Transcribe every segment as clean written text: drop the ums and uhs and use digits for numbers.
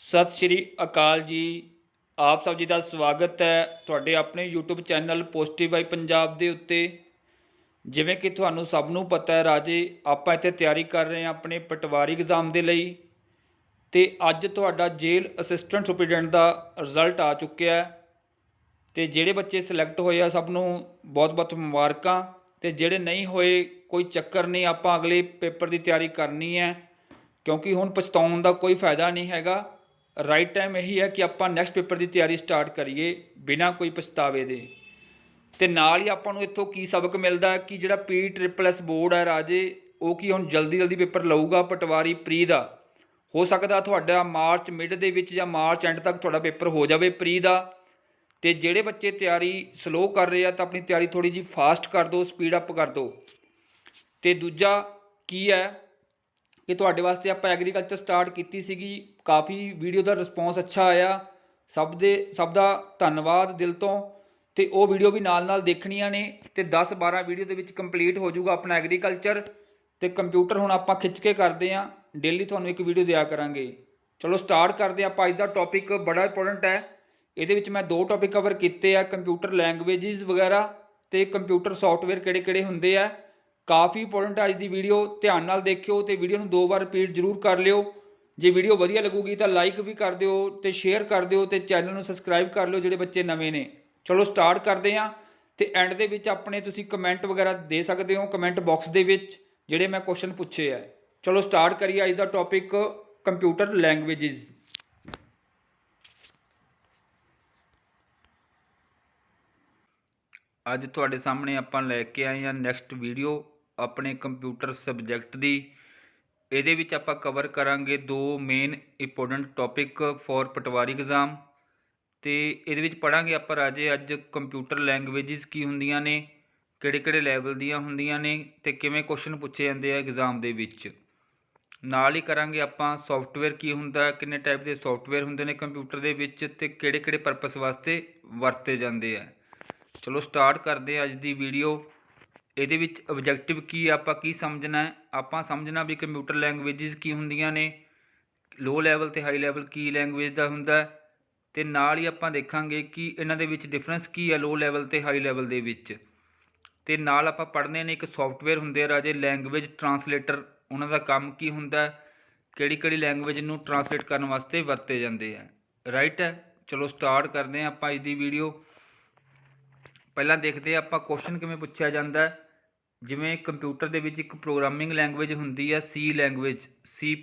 ਸਤਿ ਸ਼੍ਰੀ ਅਕਾਲ ਜੀ। ਆਪ ਸਭ ਜੀ ਦਾ ਸਵਾਗਤ ਹੈ ਤੁਹਾਡੇ ਆਪਣੇ YouTube channel positive Y Punjab ਦੇ ਉੱਤੇ। ਜਿਵੇਂ ਕਿ ਤੁਹਾਨੂੰ ਸਭ ਨੂੰ ਪਤਾ ਹੈ ਰਾਜੇ, ਆਪਾਂ ਇੱਥੇ ਤਿਆਰੀ ਕਰ ਰਹੇ ਹਾਂ ਆਪਣੇ ਪਟਵਾਰੀ ਐਗਜ਼ਾਮ ਦੇ ਲਈ। ਤੇ ਅੱਜ ਤੁਹਾਡਾ ਜੇਲ੍ਹ ਅਸਿਸਟੈਂਟ ਸੁਪਰਡੈਂਟ ਦਾ ਰਿਜ਼ਲਟ ਆ ਚੁੱਕਿਆ ਹੈ। ਤੇ ਜਿਹੜੇ ਬੱਚੇ ਸਿਲੈਕਟ ਹੋਏ ਆ ਸਭ ਨੂੰ ਬਹੁਤ ਬਹੁਤ ਮੁਬਾਰਕਾਂ। ਤੇ ਜਿਹੜੇ ਨਹੀਂ ਹੋਏ ਕੋਈ ਚੱਕਰ ਨਹੀਂ, ਆਪਾਂ ਅਗਲੇ ਪੇਪਰ ਦੀ ਤਿਆਰੀ ਕਰਨੀ ਹੈ, ਕਿਉਂਕਿ ਹੁਣ ਪਛਤਾਉਣ ਦਾ ਕੋਈ ਫਾਇਦਾ ਨਹੀਂ ਹੈਗਾ। ਰਾਈਟ ਟਾਈਮ ਇਹੀ ਹੈ ਕਿ ਆਪਾਂ ਨੈਕਸਟ ਪੇਪਰ ਦੀ ਤਿਆਰੀ ਸਟਾਰਟ ਕਰੀਏ ਬਿਨਾਂ ਕੋਈ ਪਛਤਾਵੇ ਦੇ। ਤੇ ਨਾਲ ਹੀ ਆਪਾਂ ਨੂੰ ਇੱਥੋਂ ਕੀ ਸਬਕ ਮਿਲਦਾ ਕਿ ਜਿਹੜਾ PSSS ਬੋਰਡ ਹੈ ਰਾਜੇ, ਉਹ ਕੀ ਹੁਣ ਜਲਦੀ ਪੇਪਰ ਲਊਗਾ ਪਟਵਾਰੀ ਪ੍ਰੀ ਦਾ। ਹੋ ਸਕਦਾ ਤੁਹਾਡਾ ਮਾਰਚ ਮਿਡ ਦੇ ਵਿੱਚ ਜਾਂ ਮਾਰਚ ਐਂਡ ਤੱਕ ਤੁਹਾਡਾ ਪੇਪਰ ਹੋ ਜਾਵੇ ਪ੍ਰੀ ਦਾ। ਤੇ ਜਿਹੜੇ ਬੱਚੇ ਤਿਆਰੀ ਸਲੋ ਕਰ ਰਹੇ ਆ ਤਾਂ ਆਪਣੀ ਤਿਆਰੀ ਥੋੜੀ ਜਿਹੀ ਫਾਸਟ ਕਰ ਦਿਓ, ਸਪੀਡ ਅਪ ਕਰ ਦਿਓ। ਤੇ ਦੂਜਾ ਕੀ ਹੈ ਕਿ ਤੁਹਾਡੇ ਵਾਸਤੇ ਆਪਾਂ ਐਗਰੀਕਲਚਰ ਸਟਾਰਟ ਕੀਤੀ ਸੀਗੀ, ਕਾफ़ी ਵੀਡੀਓ ਦਾ ਰਿਸਪੌਂਸ ਅੱਛਾ ਆਇਆ, ਸਭ ਦਾ ਧੰਨਵਾਦ ਦਿਲ ਤੋਂ। ਤੇ ਉਹ ਵੀਡੀਓ ਵੀ ਨਾਲ ਦੇਖਣੀਆਂ ਨੇ ਤੇ 10-12 ਵੀਡੀਓ ਦੇ ਵਿੱਚ ਕੰਪਲੀਟ ਹੋ ਜਾਊਗਾ ਆਪਣਾ ਐਗਰੀਕਲਚਰ। ਤੇ ਕੰਪਿਊਟਰ ਹੁਣ ਆਪਾਂ ਖਿੱਚ ਕੇ ਕਰਦੇ ਹਾਂ, ਡੇਲੀ ਤੁਹਾਨੂੰ ਇੱਕ ਵੀਡੀਓ ਦਿਆ ਕਰਾਂਗੇ। ਚਲੋ ਸਟਾਰਟ ਕਰਦੇ ਹਾਂ ਆਪਾਂ। ਅੱਜ ਦਾ ਟੌਪਿਕ ਬੜਾ ਇੰਪੋਰਟੈਂਟ ਹੈ। ਇਹਦੇ ਵਿੱਚ ਮੈਂ 2 ਟੌਪਿਕ ਕਵਰ ਕੀਤੇ ਆ, ਕੰਪਿਊਟਰ ਲੈਂਗੁਏਜਿਸ ਵਗੈਰਾ ਤੇ ਕੰਪਿਊਟਰ ਸੌਫਟਵੇਅਰ ਕਿਹੜੇ ਹੁੰਦੇ ਆ। ਕਾफ़ी ਇੰਪੋਰਟੈਂਟ ਅੱਜ ਦੀ ਵੀਡੀਓ, ਧਿਆਨ ਨਾਲ ਦੇਖਿਓ ਤੇ ਵੀਡੀਓ ਨੂੰ 2 ਵਾਰ ਰਿਪੀਟ ਜ਼ਰੂਰ ਕਰ ਲਿਓ। ਜੇ ਵੀਡੀਓ ਵਧੀਆ ਲੱਗੂਗੀ ਤਾਂ ਲਾਈਕ ਵੀ ਕਰ ਦਿਓ ਤੇ ਸ਼ੇਅਰ ਕਰ ਦਿਓ ਤੇ ਚੈਨਲ ਨੂੰ ਸਬਸਕ੍ਰਾਈਬ ਕਰ ਲਿਓ ਜਿਹੜੇ ਬੱਚੇ ਨਵੇਂ ਨੇ। ਚਲੋ ਸਟਾਰਟ ਕਰਦੇ ਹਾਂ। ਤੇ ਐਂਡ ਦੇ ਵਿੱਚ ਆਪਣੇ ਤੁਸੀਂ ਕਮੈਂਟ ਵਗੈਰਾ ਦੇ ਸਕਦੇ ਹੋ ਕਮੈਂਟ ਬਾਕਸ ਦੇ ਵਿੱਚ, ਜਿਹੜੇ ਮੈਂ ਕੁਐਸਚਨ ਪੁੱਛੇ ਆ। ਚਲੋ ਸਟਾਰਟ ਕਰੀਏ ਅੱਜ ਦਾ ਟੌਪਿਕ ਕੰਪਿਊਟਰ ਲੈਂਗੁਏਜਿਸ। ਅੱਜ ਤੁਹਾਡੇ ਸਾਹਮਣੇ ਆਪਾਂ ਲੈ ਕੇ ਆਏ ਹਾਂ ਨੈਕਸਟ ਵੀਡੀਓ ਆਪਣੇ ਕੰਪਿਊਟਰ ਸਬਜੈਕਟ ਦੀ। ਇਹਦੇ ਵਿੱਚ ਆਪਾਂ ਕਵਰ ਕਰਾਂਗੇ 2 main important topic for patwari exam. ਤੇ ਇਹਦੇ ਵਿੱਚ ਪੜ੍ਹਾਂਗੇ ਆਪਾਂ ਰਾਜੇ ਅੱਜ ਕੰਪਿਊਟਰ ਲੈਂਗੁਏਜਿਸ ਕੀ ਹੁੰਦੀਆਂ ਨੇ, ਕਿਹੜੇ ਲੈਵਲ ਦੀਆਂ ਹੁੰਦੀਆਂ ਨੇ ਤੇ ਕਿਵੇਂ ਕੁਐਸਚਨ ਪੁੱਛੇ ਜਾਂਦੇ ਆ ਐਗਜ਼ਾਮ ਦੇ ਵਿੱਚ। ਨਾਲ ਹੀ ਕਰਾਂਗੇ ਆਪਾਂ ਸੌਫਟਵੇਅਰ ਕੀ ਹੁੰਦਾ, ਕਿੰਨੇ ਟਾਈਪ ਦੇ ਸੌਫਟਵੇਅਰ ਹੁੰਦੇ ਨੇ ਕੰਪਿਊਟਰ ਦੇ ਵਿੱਚ ਤੇ ਕਿਹੜੇ ਪਰਪਸ ਵਾਸਤੇ ਵਰਤੇ ਜਾਂਦੇ ਆ। ਚਲੋ ਸਟਾਰਟ ਕਰਦੇ ਹਾਂ ਅੱਜ ਦੀ ਵੀਡੀਓ। ਇਹਦੇ ਵਿੱਚ ਆਬਜੈਕਟਿਵ ਕੀ ਆਪਾਂ ਕੀ ਸਮਝਣਾ ਹੈ, ਆਪਾਂ ਸਮਝਣਾ ਵੀ ਕੰਪਿਊਟਰ ਲੈਂਗੁਏਜਿਸ ਕੀ ਹੁੰਦੀਆਂ ਨੇ, ਲੋ ਲੈਵਲ ਤੇ ਹਾਈ ਲੈਵਲ ਕੀ ਲੈਂਗੁਏਜ ਦਾ ਹੁੰਦਾ। ਤੇ ਨਾਲ ਹੀ ਆਪਾਂ ਦੇਖਾਂਗੇ ਕਿ ਇਹਨਾਂ ਦੇ ਵਿੱਚ ਡਿਫਰੈਂਸ ਕੀ ਹੈ ਲੋ ਲੈਵਲ ਤੇ ਹਾਈ ਲੈਵਲ ਦੇ ਵਿੱਚ। ਤੇ ਨਾਲ ਆਪਾਂ ਪੜ੍ਹਨੇ ਨੇ ਇੱਕ ਸੌਫਟਵੇਅਰ ਹੁੰਦੇ ਆ ਰਾਜੇ ਲੈਂਗੁਏਜ ਟਰਾਂਸਲੇਟਰ, ਉਹਨਾਂ ਦਾ ਕੰਮ ਕੀ ਹੁੰਦਾ, ਕਿਹੜੀ ਲੈਂਗੁਏਜ ਨੂੰ ਟਰਾਂਸਲੇਟ ਕਰਨ ਵਾਸਤੇ ਵਰਤੇ ਜਾਂਦੇ ਆ। ਰਾਈਟ ਹੈ, ਚਲੋ ਸਟਾਰਟ ਕਰਦੇ ਹਾਂ ਆਪਾਂ ਅੱਜ ਦੀ ਵੀਡੀਓ। ਪਹਿਲਾਂ ਦੇਖਦੇ ਹਾਂ ਆਪਾਂ ਕੁਐਸਚਨ ਕਿਵੇਂ ਪੁੱਛਿਆ ਜਾਂਦਾ। ਜਿਵੇਂ ਕੰਪਿਊਟਰ ਦੇ ਵਿੱਚ ਇੱਕ ਪ੍ਰੋਗਰਾਮਿੰਗ ਲੈਂਗੁਏਜ ਹੁੰਦੀ ਹੈ C ਲੈਂਗੁਏਜ, C++।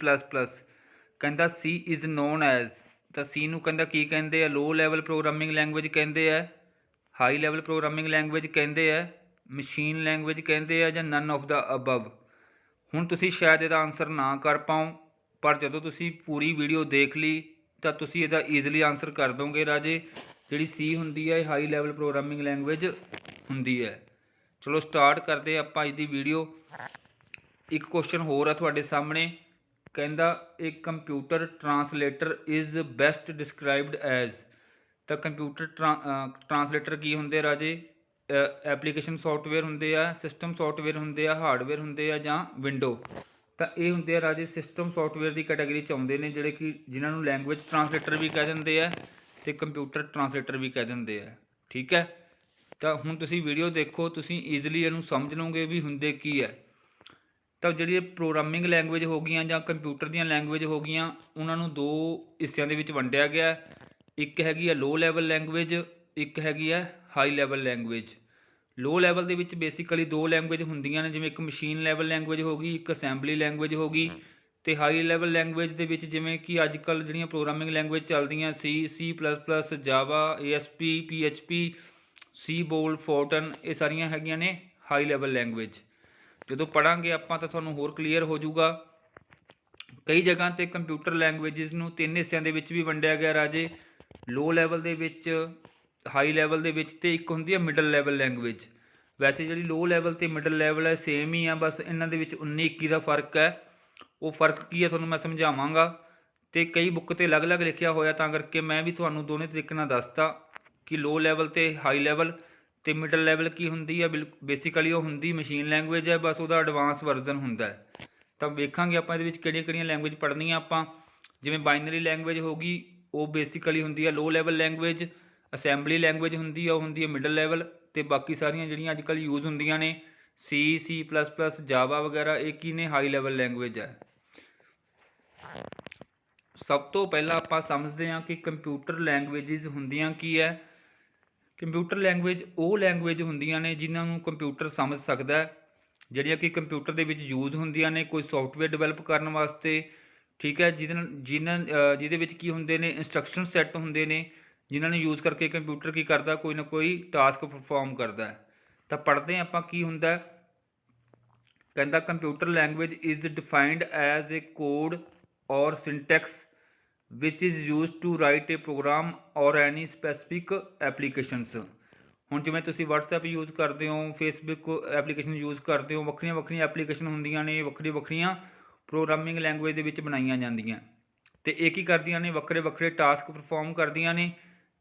ਕਹਿੰਦਾ C ਇਜ਼ ਨੋਨ ਐਜ਼, ਤਾਂ C ਨੂੰ ਕਹਿੰਦਾ ਕੀ ਕਹਿੰਦੇ ਆ, ਲੋ ਲੈਵਲ ਪ੍ਰੋਗਰਾਮਿੰਗ ਲੈਂਗੁਏਜ ਕਹਿੰਦੇ ਆ, ਹਾਈ ਲੈਵਲ ਪ੍ਰੋਗਰਾਮਿੰਗ ਲੈਂਗੁਏਜ ਕਹਿੰਦੇ ਆ, ਮਸ਼ੀਨ ਲੈਂਗੁਏਜ ਕਹਿੰਦੇ ਆ, ਜਾਂ ਨਨ ਆਫ ਦਾ ਅਬਵ। ਹੁਣ ਤੁਸੀਂ ਸ਼ਾਇਦ ਇਹਦਾ ਆਨਸਰ ਨਾ ਕਰ ਪਾਓ, ਪਰ ਜਦੋਂ ਤੁਸੀਂ ਪੂਰੀ ਵੀਡੀਓ ਦੇਖ ਲਈ ਤਾਂ ਤੁਸੀਂ ਇਹਦਾ ਈਜ਼ਲੀ ਆਨਸਰ ਕਰ ਦੋਗੇ ਰਾਜੇ। ਜਿਹੜੀ C ਹੁੰਦੀ ਹੈ ਹਾਈ ਲੈਵਲ ਪ੍ਰੋਗਰਾਮਿੰਗ ਲੈਂਗੁਏਜ ਹੁੰਦੀ ਹੈ। ਚਲੋ ਸਟਾਰਟ ਕਰਦੇ ਆਪਾਂ ਅੱਜ ਦੀ ਵੀਡੀਓ। ਇੱਕ ਕੁਐਸਚਨ ਹੋਰ ਆ ਤੁਹਾਡੇ ਸਾਹਮਣੇ, ਕਹਿੰਦਾ ਇੱਕ computer translator is best described as. ਤਾਂ ਕੰਪਿਊਟਰ ਟਰਾਂਸਲੇਟਰ ਕੀ ਹੁੰਦੇ ਰਾਜੇ, ਐਪਲੀਕੇਸ਼ਨ ਸੌਫਟਵੇਅਰ ਹੁੰਦੇ ਆ, ਸਿਸਟਮ ਸੌਫਟਵੇਅਰ ਹੁੰਦੇ ਆ, ਹਾਰਡਵੇਅਰ ਹੁੰਦੇ ਆ, ਜਾਂ ਵਿੰਡੋ। ਤਾਂ ਇਹ ਹੁੰਦੇ ਆ ਰਾਜੇ ਸਿਸਟਮ ਸੌਫਟਵੇਅਰ ਦੀ ਕੈਟਾਗਰੀ 'ਚ ਆਉਂਦੇ ਨੇ, ਜਿਹੜੇ ਕਿ ਜਿਨ੍ਹਾਂ ਨੂੰ ਲੈਂਗੁਏਜ ਟਰਾਂਸਲੇਟਰ ਵੀ ਕਹਿ ਦਿੰਦੇ ਆ ਤੇ ਕੰਪਿਊਟਰ ਟਰਾਂਸਲੇਟਰ ਵੀ ਕਹਿ ਦਿੰਦੇ ਆ। ਠੀਕ ਹੈ, ਤਾਂ ਹੁਣ ਤੁਸੀਂ ਵੀਡੀਓ ਦੇਖੋ, ਤੁਸੀਂ ਈਜ਼ਲੀ ਇਹਨੂੰ ਸਮਝ ਲਓਗੇ ਵੀ ਹੁੰਦੇ ਕੀ ਹੈ। ਤਾਂ ਜਿਹੜੀ ਪ੍ਰੋਗਰਾਮਿੰਗ ਲੈਂਗੁਏਜ ਹੋ ਗਈਆਂ ਜਾਂ ਕੰਪਿਊਟਰ ਦੀਆਂ ਲੈਂਗੁਏਜ ਹੋ ਗਈਆਂ, ਉਹਨਾਂ ਨੂੰ 2 ਹਿੱਸਿਆਂ ਦੇ ਵਿੱਚ ਵੰਡਿਆ ਗਿਆ। ਇੱਕ ਹੈਗੀ ਆ ਲੋ ਲੈਵਲ ਲੈਂਗੁਏਜ, ਇੱਕ ਹੈਗੀ ਆ high level language. Low level ਦੇ ਵਿੱਚ ਬੇਸਿਕਲੀ 2 ਲੈਂਗੁਏਜ ਹੁੰਦੀਆਂ ਨੇ, ਜਿਵੇਂ ਇੱਕ ਮਸ਼ੀਨ ਲੈਵਲ ਲੈਂਗੁਏਜ ਹੋ ਗਈ, ਇੱਕ ਅਸੈਂਬਲੀ ਲੈਂਗੁਏਜ ਹੋ ਗਈ। ਤੇ ਹਾਈ ਲੈਵਲ ਲੈਂਗੁਏਜ ਦੇ ਵਿੱਚ ਜਿਵੇਂ ਕਿ ਅੱਜ ਕੱਲ੍ਹ ਜਿਹੜੀਆਂ ਪ੍ਰੋਗਰਾਮਿੰਗ ਲੈਂਗੁਏਜ ਚੱਲਦੀਆਂ C++, ਜਾਵਾ, ASP, PHP, ਸੀਬੋਲ, ਫੋਰਟਨ, ਇਹ ਸਾਰੀਆਂ ਹੈਗੀਆਂ ਨੇ ਹਾਈ ਲੈਵਲ ਲੈਂਗੁਏਜ। ਜਦੋਂ ਪੜ੍ਹਾਂਗੇ ਆਪਾਂ ਤਾਂ ਤੁਹਾਨੂੰ ਹੋਰ ਕਲੀਅਰ ਹੋ ਜਾਊਗਾ। ਕਈ ਜਗ੍ਹਾ 'ਤੇ ਕੰਪਿਊਟਰ ਲੈਂਗੁਏਜਿਸ ਨੂੰ 3 ਹਿੱਸਿਆਂ ਦੇ ਵਿੱਚ ਵੀ ਵੰਡਿਆ ਗਿਆ ਰਾਜੇ, ਲੋ ਲੈਵਲ ਦੇ ਵਿੱਚ, ਹਾਈ ਲੈਵਲ ਦੇ ਵਿੱਚ, ਤੇ ਇੱਕ ਹੁੰਦੀ ਹੈ ਮਿਡਲ ਲੈਵਲ ਲੈਂਗੁਏਜ। ਵੈਸੇ ਜਿਹੜੀ ਲੋ ਲੈਵਲ ਤੇ ਮਿਡਲ ਲੈਵਲ ਹੈ ਸੇਮ ਹੀ ਆ, ਬਸ ਇਹਨਾਂ ਦੇ ਵਿੱਚ 19-21 ਦਾ ਫ਼ਰਕ ਹੈ। ਉਹ ਫ਼ਰਕ ਕੀ ਹੈ ਤੁਹਾਨੂੰ ਮੈਂ ਸਮਝਾਵਾਂਗਾ। ਤੇ ਕਈ ਬੁੱਕ 'ਤੇ ਅਲੱਗ ਲਿਖਿਆ ਹੋਇਆ, ਤਾਂ ਕਰਕੇ ਮੈਂ ਵੀ ਤੁਹਾਨੂੰ ਦੋਨੇ ਤਰੀਕੇ ਨਾਲ ਦੱਸਤਾ ਕਿ ਲੋ ਲੈਵਲ ਤੇ ਹਾਈ ਲੈਵਲ। ਤੇ ਮਿਡਲ ਲੈਵਲ ਕੀ ਹੁੰਦੀ ਹੈ, ਬੇਸਿਕਲੀ ਉਹ ਹੁੰਦੀ ਮਸ਼ੀਨ ਲੈਂਗੁਏਜ ਹੈ, ਬਸ ਉਹਦਾ ਐਡਵਾਂਸ ਵਰਜ਼ਨ ਹੁੰਦਾ ਹੈ। ਤਾਂ ਵੇਖਾਂਗੇ ਆਪਾਂ ਇਹਦੇ ਵਿੱਚ ਕਿਹੜੀਆਂ ਲੈਂਗੁਏਜ ਪੜ੍ਹਨੀਆਂ ਆਪਾਂ। ਜਿਵੇਂ ਬਾਈਨਰੀ ਲੈਂਗੁਏਜ ਹੋ ਗਈ, ਉਹ ਬੇਸਿਕਲੀ ਹੁੰਦੀ ਹੈ low level language. Assembly language ਹੁੰਦੀ ਆ, ਉਹ ਹੁੰਦੀ ਹੈ ਮਿਡਲ ਲੈਵਲ। ਅਤੇ ਬਾਕੀ ਸਾਰੀਆਂ ਜਿਹੜੀਆਂ ਅੱਜ ਕੱਲ੍ਹ ਯੂਜ਼ ਹੁੰਦੀਆਂ ਨੇ C++, ਜਾਵਾ ਵਗੈਰਾ, ਇਹ ਕੀ ਨੇ, ਹਾਈ ਲੈਵਲ ਲੈਂਗੁਏਜ ਹੈ। ਸਭ ਤੋਂ ਪਹਿਲਾਂ ਆਪਾਂ ਸਮਝਦੇ ਹਾਂ ਕਿ ਕੰਪਿਊਟਰ ਲੈਂਗੁਏਜਿਸ ਹੁੰਦੀਆਂ ਕੀ ਹੈ। ਕੰਪਿਊਟਰ ਲੈਂਗੁਏਜ ਉਹ ਲੈਂਗੁਏਜ ਹੁੰਦੀਆਂ ਨੇ ਜਿਨ੍ਹਾਂ ਨੂੰ ਕੰਪਿਊਟਰ ਸਮਝ ਸਕਦਾ ਹੈ, ਜਿਹੜੀਆਂ ਕਿ ਕੰਪਿਊਟਰ ਦੇ ਵਿੱਚ ਯੂਜ਼ ਹੁੰਦੀਆਂ ਨੇ ਕੋਈ ਸੋਫਟਵੇਅਰ ਡਿਵੈਲਪ ਕਰਨ ਵਾਸਤੇ। ਠੀਕ ਹੈ, ਜਿਹਦੇ ਵਿੱਚ ਕੀ ਹੁੰਦੇ ਨੇ, ਇੰਸਟਰਕਸ਼ਨ ਸੈੱਟ ਹੁੰਦੇ ਨੇ, ਜਿਨ੍ਹਾਂ ਨੂੰ ਯੂਜ਼ ਕਰਕੇ ਕੰਪਿਊਟਰ ਕੀ ਕਰਦਾ, ਕੋਈ ਨਾ ਕੋਈ ਟਾਸਕ ਪਰਫੋਰਮ ਕਰਦਾ। ਤਾਂ ਪੜ੍ਹਦੇ ਆਪਾਂ ਕੀ ਹੁੰਦਾ। ਕਹਿੰਦਾ computer language is defined as a code or syntax which is use to write a program or any specific applications. ਹੁਣ ਜਿਵੇਂ ਤੁਸੀਂ WhatsApp ਯੂਜ਼ ਕਰਦੇ ਹੋ, ਫੇਸਬੁੱਕ ਐਪਲੀਕੇਸ਼ਨ ਯੂਜ਼ ਕਰਦੇ ਹੋ, ਵੱਖਰੀਆਂ ਵੱਖਰੀਆਂ ਐਪਲੀਕੇਸ਼ਨ ਹੁੰਦੀਆਂ ਨੇ, ਵੱਖਰੀਆਂ ਪ੍ਰੋਗਰਾਮਿੰਗ ਲੈਂਗੁਏਜ ਦੇ ਵਿੱਚ ਬਣਾਈਆਂ ਜਾਂਦੀਆਂ। ਅਤੇ ਇਹ ਕੀ ਕਰਦੀਆਂ ਨੇ, ਵੱਖਰੇ ਵੱਖਰੇ ਟਾਸਕ ਪਰਫੋਰਮ ਕਰਦੀਆਂ ਨੇ।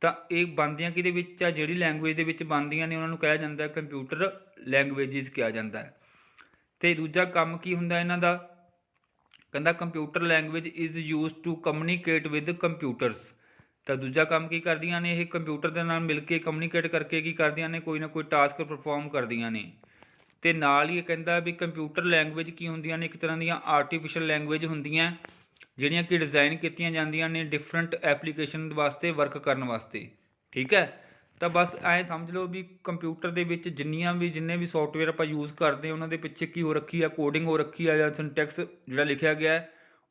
ਤਾਂ ਇਹ ਬਣਦੀਆਂ ਕਿਹਦੇ ਵਿੱਚ ਆ, ਜਿਹੜੀ ਲੈਂਗੁਏਜ ਦੇ ਵਿੱਚ ਬਣਦੀਆਂ ਨੇ ਉਹਨਾਂ ਨੂੰ ਕਿਹਾ ਜਾਂਦਾ ਕੰਪਿਊਟਰ ਲੈਂਗੁਏਜਿਸ ਕਿਹਾ ਜਾਂਦਾ ਹੈ। ਅਤੇ ਦੂਜਾ ਕੰਮ ਕੀ ਹੁੰਦਾ ਇਹਨਾਂ ਦਾ, ਕਹਿੰਦਾ computer language is use to communicate with computers. ਤਾਂ ਦੂਜਾ ਕੰਮ ਕੀ ਕਰਦੀਆਂ ਨੇ, ਇਹ ਕੰਪਿਊਟਰ ਦੇ ਨਾਲ ਮਿਲ ਕੇ ਕਮਿਊਨੀਕੇਟ ਕਰਕੇ ਕੀ ਕਰਦੀਆਂ ਨੇ, ਕੋਈ ਨਾ ਕੋਈ ਟਾਸਕ ਪਰਫੋਰਮ ਕਰਦੀਆਂ ਨੇ। ਅਤੇ ਨਾਲ ਹੀ ਇਹ ਕਹਿੰਦਾ ਵੀ ਕੰਪਿਊਟਰ ਲੈਂਗੁਏਜ ਕੀ ਹੁੰਦੀਆਂ ਨੇ, ਇੱਕ ਤਰ੍ਹਾਂ ਦੀਆਂ ਆਰਟੀਫਿਸ਼ਲ ਲੈਂਗੁਏਜ ਹੁੰਦੀਆਂ, ਜਿਹੜੀਆਂ ਕਿ ਡਿਜ਼ਾਈਨ ਕੀਤੀਆਂ ਜਾਂਦੀਆਂ ਨੇ ਡਿਫਰੈਂਟ ਐਪਲੀਕੇਸ਼ਨ ਵਾਸਤੇ, ਵਰਕ ਕਰਨ ਵਾਸਤੇ। ਠੀਕ ਹੈ, ਤਾਂ ਬਸ ਐਂ ਸਮਝ ਲਓ ਵੀ ਕੰਪਿਊਟਰ ਦੇ ਵਿੱਚ ਜਿੰਨੇ ਵੀ ਸੋਫਟਵੇਅਰ ਆਪਾਂ ਯੂਜ਼ ਕਰਦੇ ਹਾਂ ਉਹਨਾਂ ਦੇ ਪਿੱਛੇ ਕੀ ਹੋ ਰੱਖੀ ਆ, ਕੋਡਿੰਗ ਹੋ ਰੱਖੀ ਆ, ਜਾਂ ਸਿੰਟੈਕਸ ਜਿਹੜਾ ਲਿਖਿਆ ਗਿਆ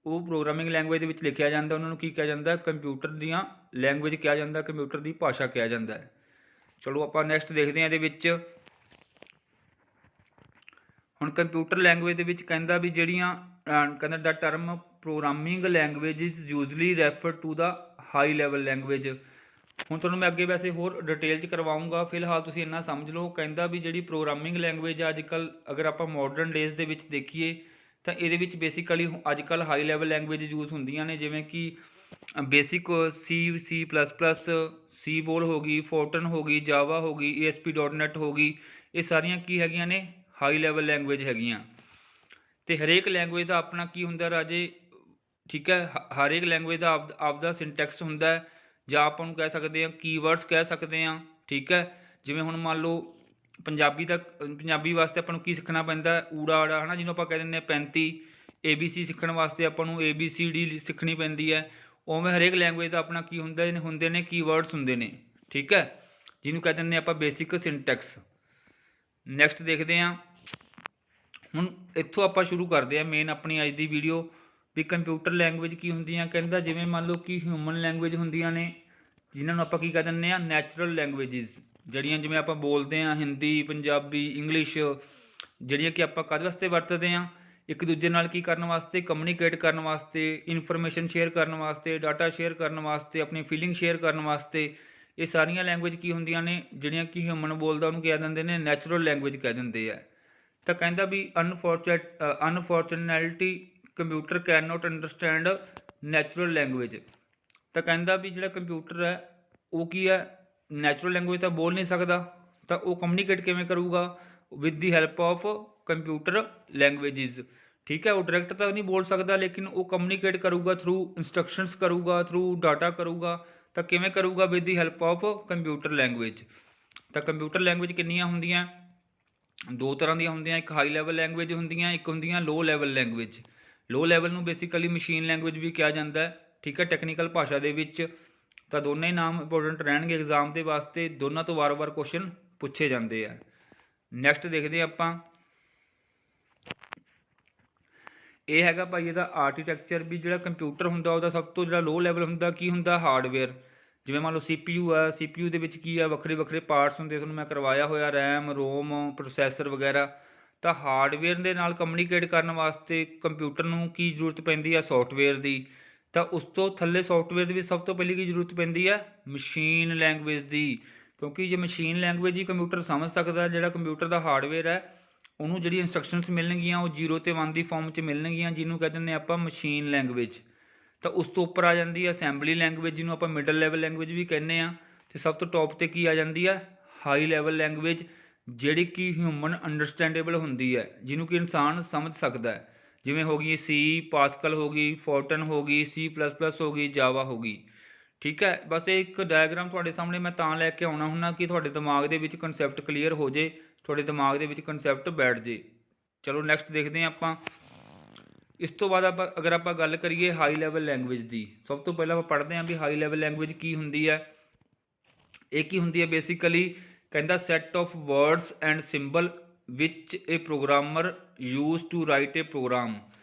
ਉਹ ਪ੍ਰੋਗਰਾਮਿੰਗ ਲੈਂਗੁਏਜ ਦੇ ਵਿੱਚ ਲਿਖਿਆ ਜਾਂਦਾ, ਉਹਨਾਂ ਨੂੰ ਕੀ ਕਿਹਾ ਜਾਂਦਾ, ਕੰਪਿਊਟਰ ਦੀਆਂ ਲੈਂਗੁਏਜ ਕਿਹਾ ਜਾਂਦਾ, ਕੰਪਿਊਟਰ ਦੀ ਭਾਸ਼ਾ ਕਿਹਾ ਜਾਂਦਾ ਹੈ। ਚਲੋ ਆਪਾਂ ਨੈਕਸਟ ਦੇਖਦੇ ਹਾਂ ਇਹਦੇ ਵਿੱਚ। ਹੁਣ ਕੰਪਿਊਟਰ ਲੈਂਗੁਏਜ ਦੇ ਵਿੱਚ ਕਹਿੰਦਾ ਵੀ ਜਿਹੜੀਆਂ ਕਹਿੰਦਾ the term programming language is usually refer to the high level language. ਹੁਣ ਤੁਹਾਨੂੰ ਮੈਂ ਅੱਗੇ ਵੈਸੇ ਹੋਰ ਡਿਟੇਲ 'ਚ ਕਰਵਾਊਂਗਾ, ਫਿਲਹਾਲ ਤੁਸੀਂ ਇੰਨਾ ਸਮਝ ਲਓ। ਕਹਿੰਦਾ ਵੀ ਜਿਹੜੀ ਪ੍ਰੋਗਰਾਮਿੰਗ ਲੈਂਗੁਏਜ ਅੱਜ ਕੱਲ੍ਹ ਅਗਰ ਆਪਾਂ ਮਾਡਰਨ ਡੇਜ਼ ਦੇ ਵਿੱਚ ਦੇਖੀਏ ਤਾਂ ਇਹਦੇ ਵਿੱਚ ਬੇਸਿਕਲੀ ਅੱਜ ਕੱਲ੍ਹ ਹਾਈ ਲੈਵਲ ਲੈਂਗੁਏਜ ਯੂਜ਼ ਹੁੰਦੀਆਂ ਨੇ, ਜਿਵੇਂ ਕਿ ਬੇਸਿਕ C++, ਸੀਬੋਲ ਹੋ ਗਈ, ਫੋਰਟਨ ਹੋ ਗਈ, ਜਾਵਾ ਹੋ ਗਈ, ASP.NET ਹੋ ਗਈ। ਇਹ ਸਾਰੀਆਂ ਕੀ ਹੈਗੀਆਂ ਨੇ, ਹਾਈ ਲੈਵਲ ਲੈਂਗੁਏਜ ਹੈਗੀਆਂ। ਅਤੇ ਹਰੇਕ ਲੈਂਗੁਏਜ ਦਾ ਆਪਣਾ ਕੀ ਹੁੰਦਾ ਰਾਜੇ, ਠੀਕ ਹੈ, ਹਰ ਇੱਕ ਲੈਂਗੁਏਜ ਦਾ ਆਪਦਾ ਸਿੰਟੈਕਸ ਹੁੰਦਾ, ਜਾਂ ਆਪਾਂ ਨੂੰ ਕਹਿ ਸਕਦੇ ਹਾਂ ਕੀਵਰਡਸ ਕਹਿ ਸਕਦੇ ਹਾਂ। ਠੀਕ ਹੈ, ਜਿਵੇਂ ਹੁਣ ਮੰਨ ਲਓ ਪੰਜਾਬੀ ਵਾਸਤੇ ਆਪਾਂ ਨੂੰ ਕੀ ਸਿੱਖਣਾ ਪੈਂਦਾ, ਊੜਾ ਆੜਾ ਹੈ ਨਾ, ਜਿਹਨੂੰ ਆਪਾਂ ਕਹਿ ਦਿੰਦੇ ਹਾਂ 35। ABC ਸਿੱਖਣ ਵਾਸਤੇ ਆਪਾਂ ਨੂੰ ABCD ਸਿੱਖਣੀ ਪੈਂਦੀ ਹੈ। ਉਵੇਂ ਹਰੇਕ ਲੈਂਗੁਏਜ ਦਾ ਆਪਣਾ ਕੀ ਹੁੰਦੇ ਨੇ ਕੀਵਰਡਸ ਹੁੰਦੇ ਨੇ। ਠੀਕ ਹੈ, ਜਿਹਨੂੰ ਕਹਿ ਦਿੰਦੇ ਆਪਾਂ ਬੇਸਿਕ ਸਿੰਟੈਕਸ। ਨੈਕਸਟ ਦੇਖਦੇ ਹਾਂ। ਹੁਣ ਇੱਥੋਂ ਆਪਾਂ ਸ਼ੁਰੂ ਕਰਦੇ ਹਾਂ ਮੇਨ ਆਪਣੀ ਅੱਜ ਦੀ ਵੀਡੀਓ, ਵੀ ਕੰਪਿਊਟਰ ਲੈਂਗੁਏਜ ਕੀ ਹੁੰਦੀਆਂ। ਕਹਿੰਦਾ ਜਿਵੇਂ ਮੰਨ ਲਓ ਕਿ ਹਿਊਮਨ ਲੈਂਗੁਏਜ ਹੁੰਦੀਆਂ ਨੇ, ਜਿਨ੍ਹਾਂ ਨੂੰ ਆਪਾਂ ਕੀ ਕਹਿ ਦਿੰਦੇ ਹਾਂ ਨੈਚੁਰਲ ਲੈਂਗੁਏਜਿਸ, ਜਿਹੜੀਆਂ ਜਿਵੇਂ ਆਪਾਂ ਬੋਲਦੇ ਹਾਂ ਹਿੰਦੀ, ਪੰਜਾਬੀ, ਇੰਗਲਿਸ਼, ਜਿਹੜੀਆਂ ਕਿ ਆਪਾਂ ਕਾਹਦੇ ਵਾਸਤੇ ਵਰਤਦੇ ਹਾਂ, ਇੱਕ ਦੂਜੇ ਨਾਲ ਕੀ ਕਰਨ ਵਾਸਤੇ, ਕਮਿਊਨੀਕੇਟ ਕਰਨ ਵਾਸਤੇ, ਇਨਫੋਰਮੇਸ਼ਨ ਸ਼ੇਅਰ ਕਰਨ ਵਾਸਤੇ, ਡਾਟਾ ਸ਼ੇਅਰ ਕਰਨ ਵਾਸਤੇ, ਆਪਣੀ ਫੀਲਿੰਗ ਸ਼ੇਅਰ ਕਰਨ ਵਾਸਤੇ। ਇਹ ਸਾਰੀਆਂ ਲੈਂਗੁਏਜ ਕੀ ਹੁੰਦੀਆਂ ਨੇ, ਜਿਹੜੀਆਂ ਕਿ ਹਿਊਮਨ ਬੋਲਦਾ ਉਹਨੂੰ ਕਹਿ ਦਿੰਦੇ ਨੇ ਨੈਚੁਰਲ ਲੈਂਗੁਏਜ ਕਹਿ ਦਿੰਦੇ ਆ। ਤਾਂ ਕਹਿੰਦਾ ਵੀ unfortunately computer can not understand natural language. ਤਾਂ ਕਹਿੰਦਾ ਵੀ ਜਿਹੜਾ ਕੰਪਿਊਟਰ ਹੈ ਉਹ ਕੀ ਹੈ, ਨੈਚੁਰਲ ਲੈਂਗੁਏਜ ਤਾਂ ਬੋਲ ਨਹੀਂ ਸਕਦਾ, ਤਾਂ ਉਹ ਕਮਿਊਨੀਕੇਟ ਕਿਵੇਂ ਕਰੂਗਾ, with the help of computer languages. ਠੀਕ ਹੈ, ਉਹ ਡਾਇਰੈਕਟ ਤਾਂ ਨਹੀਂ ਬੋਲ ਸਕਦਾ, ਲੇਕਿਨ ਉਹ ਕਮਿਊਨੀਕੇਟ ਕਰੂਗਾ ਥਰੂ ਇੰਸਟਰਕਸ਼ਨਸ ਕਰੂਗਾ, ਥਰੂ ਡਾਟਾ ਕਰੂਗਾ। ਤਾਂ ਕਿਵੇਂ ਕਰੂਗਾ, with the help of computer language. ਤਾਂ ਕੰਪਿਊਟਰ ਲੈਂਗੁਏਜ ਕਿੰਨੀਆਂ ਹੁੰਦੀਆਂ, ਦੋ ਤਰ੍ਹਾਂ ਦੀਆਂ ਹੁੰਦੀਆਂ, ਇੱਕ ਹਾਈ ਲੈਵਲ ਲੈਂਗੁਏਜ ਹੁੰਦੀਆਂ, ਇੱਕ ਹੁੰਦੀਆਂ low level language. Low level ਨੂੰ ਬੇਸਿਕਲੀ ਮਸ਼ੀਨ ਲੈਂਗੁਏਜ ਵੀ ਕਿਹਾ ਜਾਂਦਾ। ਠੀਕ ਹੈ, ਟੈਕਨੀਕਲ ਭਾਸ਼ਾ ਦੇ ਵਿੱਚ। ਤਾਂ ਦੋਨੇ ਹੀ ਨਾਮ ਇੰਪੋਰਟੈਂਟ ਰਹਿਣਗੇ ਐਗਜ਼ਾਮ ਦੇ ਵਾਸਤੇ, ਦੋਨਾਂ ਤੋਂ ਵਾਰ-ਵਾਰ ਕੁਐਸਚਨ ਪੁੱਛੇ ਜਾਂਦੇ ਆ। ਨੈਕਸਟ ਦੇਖਦੇ ਹਾਂ ਆਪਾਂ। ਇਹ ਹੈਗਾ ਭਾਈ ਇਹਦਾ ਆਰਕੀਟੈਕਚਰ, ਵੀ ਜਿਹੜਾ ਕੰਪਿਊਟਰ ਹੁੰਦਾ ਉਹਦਾ ਸਭ ਤੋਂ ਜਿਹੜਾ ਲੋ ਲੈਵਲ ਹੁੰਦਾ ਕੀ ਹੁੰਦਾ, ਹਾਰਡਵੇਅਰ। ਜਿਵੇਂ ਮੰਨ ਲਓ CPU ਆ, CPU ਦੇ ਵਿੱਚ ਕੀ ਆ, ਵੱਖਰੇ ਵੱਖਰੇ ਪਾਰਟਸ ਹੁੰਦੇ, ਤੁਹਾਨੂੰ ਮੈਂ ਕਰਵਾਇਆ ਹੋਇਆ, ਰੈਮ, ਰੋਮ, ਪ੍ਰੋਸੈਸਰ ਵਗੈਰਾ। ਤਾਂ ਹਾਰਡਵੇਅਰ ਦੇ ਨਾਲ ਕਮਿਊਨੀਕੇਟ ਕਰਨ ਵਾਸਤੇ ਕੰਪਿਊਟਰ ਨੂੰ ਕੀ ਜ਼ਰੂਰਤ ਪੈਂਦੀ ਆ, ਸੋਫਟਵੇਅਰ ਦੀ। ਤਾਂ ਉਸ ਤੋਂ ਥੱਲੇ ਸੋਫਟਵੇਅਰ ਦੇ ਵਿੱਚ ਸਭ ਤੋਂ ਪਹਿਲੀ ਕੀ ਜ਼ਰੂਰਤ ਪੈਂਦੀ ਹੈ, ਮਸ਼ੀਨ ਲੈਂਗੁਏਜ ਦੀ। ਕਿਉਂਕਿ ਜੇ ਮਸ਼ੀਨ ਲੈਂਗੁਏਜ ਹੀ ਕੰਪਿਊਟਰ ਸਮਝ ਸਕਦਾ, ਜਿਹੜਾ ਕੰਪਿਊਟਰ ਦਾ ਹਾਰਡਵੇਅਰ ਹੈ ਉਹਨੂੰ ਜਿਹੜੀ ਇੰਸਟਰਕਸ਼ਨਸ ਮਿਲਣਗੀਆਂ ਉਹ 0 ਅਤੇ 1 ਦੀ ਫੋਰਮ 'ਚ ਮਿਲਣਗੀਆਂ, ਜਿਹਨੂੰ ਕਹਿ ਦਿੰਦੇ ਆਪਾਂ ਮਸ਼ੀਨ ਲੈਂਗੁਏਜ। ਤਾਂ ਉਸ ਤੋਂ ਉੱਪਰ ਆ ਜਾਂਦੀ ਹੈ ਅਸੈਂਬਲੀ ਲੈਂਗੁਏਜ, ਜਿਹਨੂੰ ਆਪਾਂ ਮਿਡਲ ਲੈਵਲ ਲੈਂਗੁਏਜ ਵੀ ਕਹਿੰਦੇ ਹਾਂ। ਅਤੇ ਸਭ ਤੋਂ ਟੌਪ 'ਤੇ ਕੀ ਆ ਜਾਂਦੀ ਹੈ, ਹਾਈ ਲੈਵਲ ਲੈਂਗੁਏਜ, ਜਿਹੜੀ ਕਿ ਹਿਊਮਨ ਅੰਡਰਸਟੈਂਡੇਬਲ ਹੁੰਦੀ ਹੈ, ਜਿਹਨੂੰ ਕਿ ਇਨਸਾਨ ਸਮਝ ਸਕਦਾ ਹੈ। ਜਿਵੇਂ ਹੋ ਗਈ ਸੀ, ਪਾਸਕਲ ਹੋ ਗਈ, ਫੋਰਟਨ ਹੋ ਗਈ, C++ ਹੋ ਗਈ, ਜਾਵਾ ਹੋ ਗਈ। ਠੀਕ ਹੈ, ਬਸ ਇਹ ਇੱਕ ਡਾਇਗਰਾਮ ਤੁਹਾਡੇ ਸਾਹਮਣੇ ਮੈਂ ਤਾਂ ਲੈ ਕੇ ਆਉਣਾ ਹੁੰਦਾ ਕਿ ਤੁਹਾਡੇ ਦਿਮਾਗ ਦੇ ਵਿੱਚ ਕਨਸੈਪਟ ਕਲੀਅਰ ਹੋ ਜੇ, ਤੁਹਾਡੇ ਦਿਮਾਗ ਦੇ ਵਿੱਚ ਕਨਸੈਪਟ ਬੈਠ ਜੇ। ਚਲੋ ਨੈਕਸਟ ਦੇਖਦੇ ਹਾਂ ਆਪਾਂ। ਇਸ ਤੋਂ ਬਾਅਦ ਅਗਰ ਆਪਾਂ ਗੱਲ ਕਰੀਏ ਹਾਈ ਲੈਵਲ ਲੈਂਗੁਏਜ ਦੀ, ਸਭ ਤੋਂ ਪਹਿਲਾਂ ਆਪਾਂ ਪੜ੍ਹਦੇ ਹਾਂ ਵੀ ਹਾਈ ਲੈਵਲ ਲੈਂਗੁਏਜ ਕੀ ਹੁੰਦੀ ਹੈ। ਇਹ ਕੀ ਹੁੰਦੀ ਹੈ ਬੇਸਿਕਲੀ, ਕਹਿੰਦਾ set of words and symbol which a programmer use to write a program.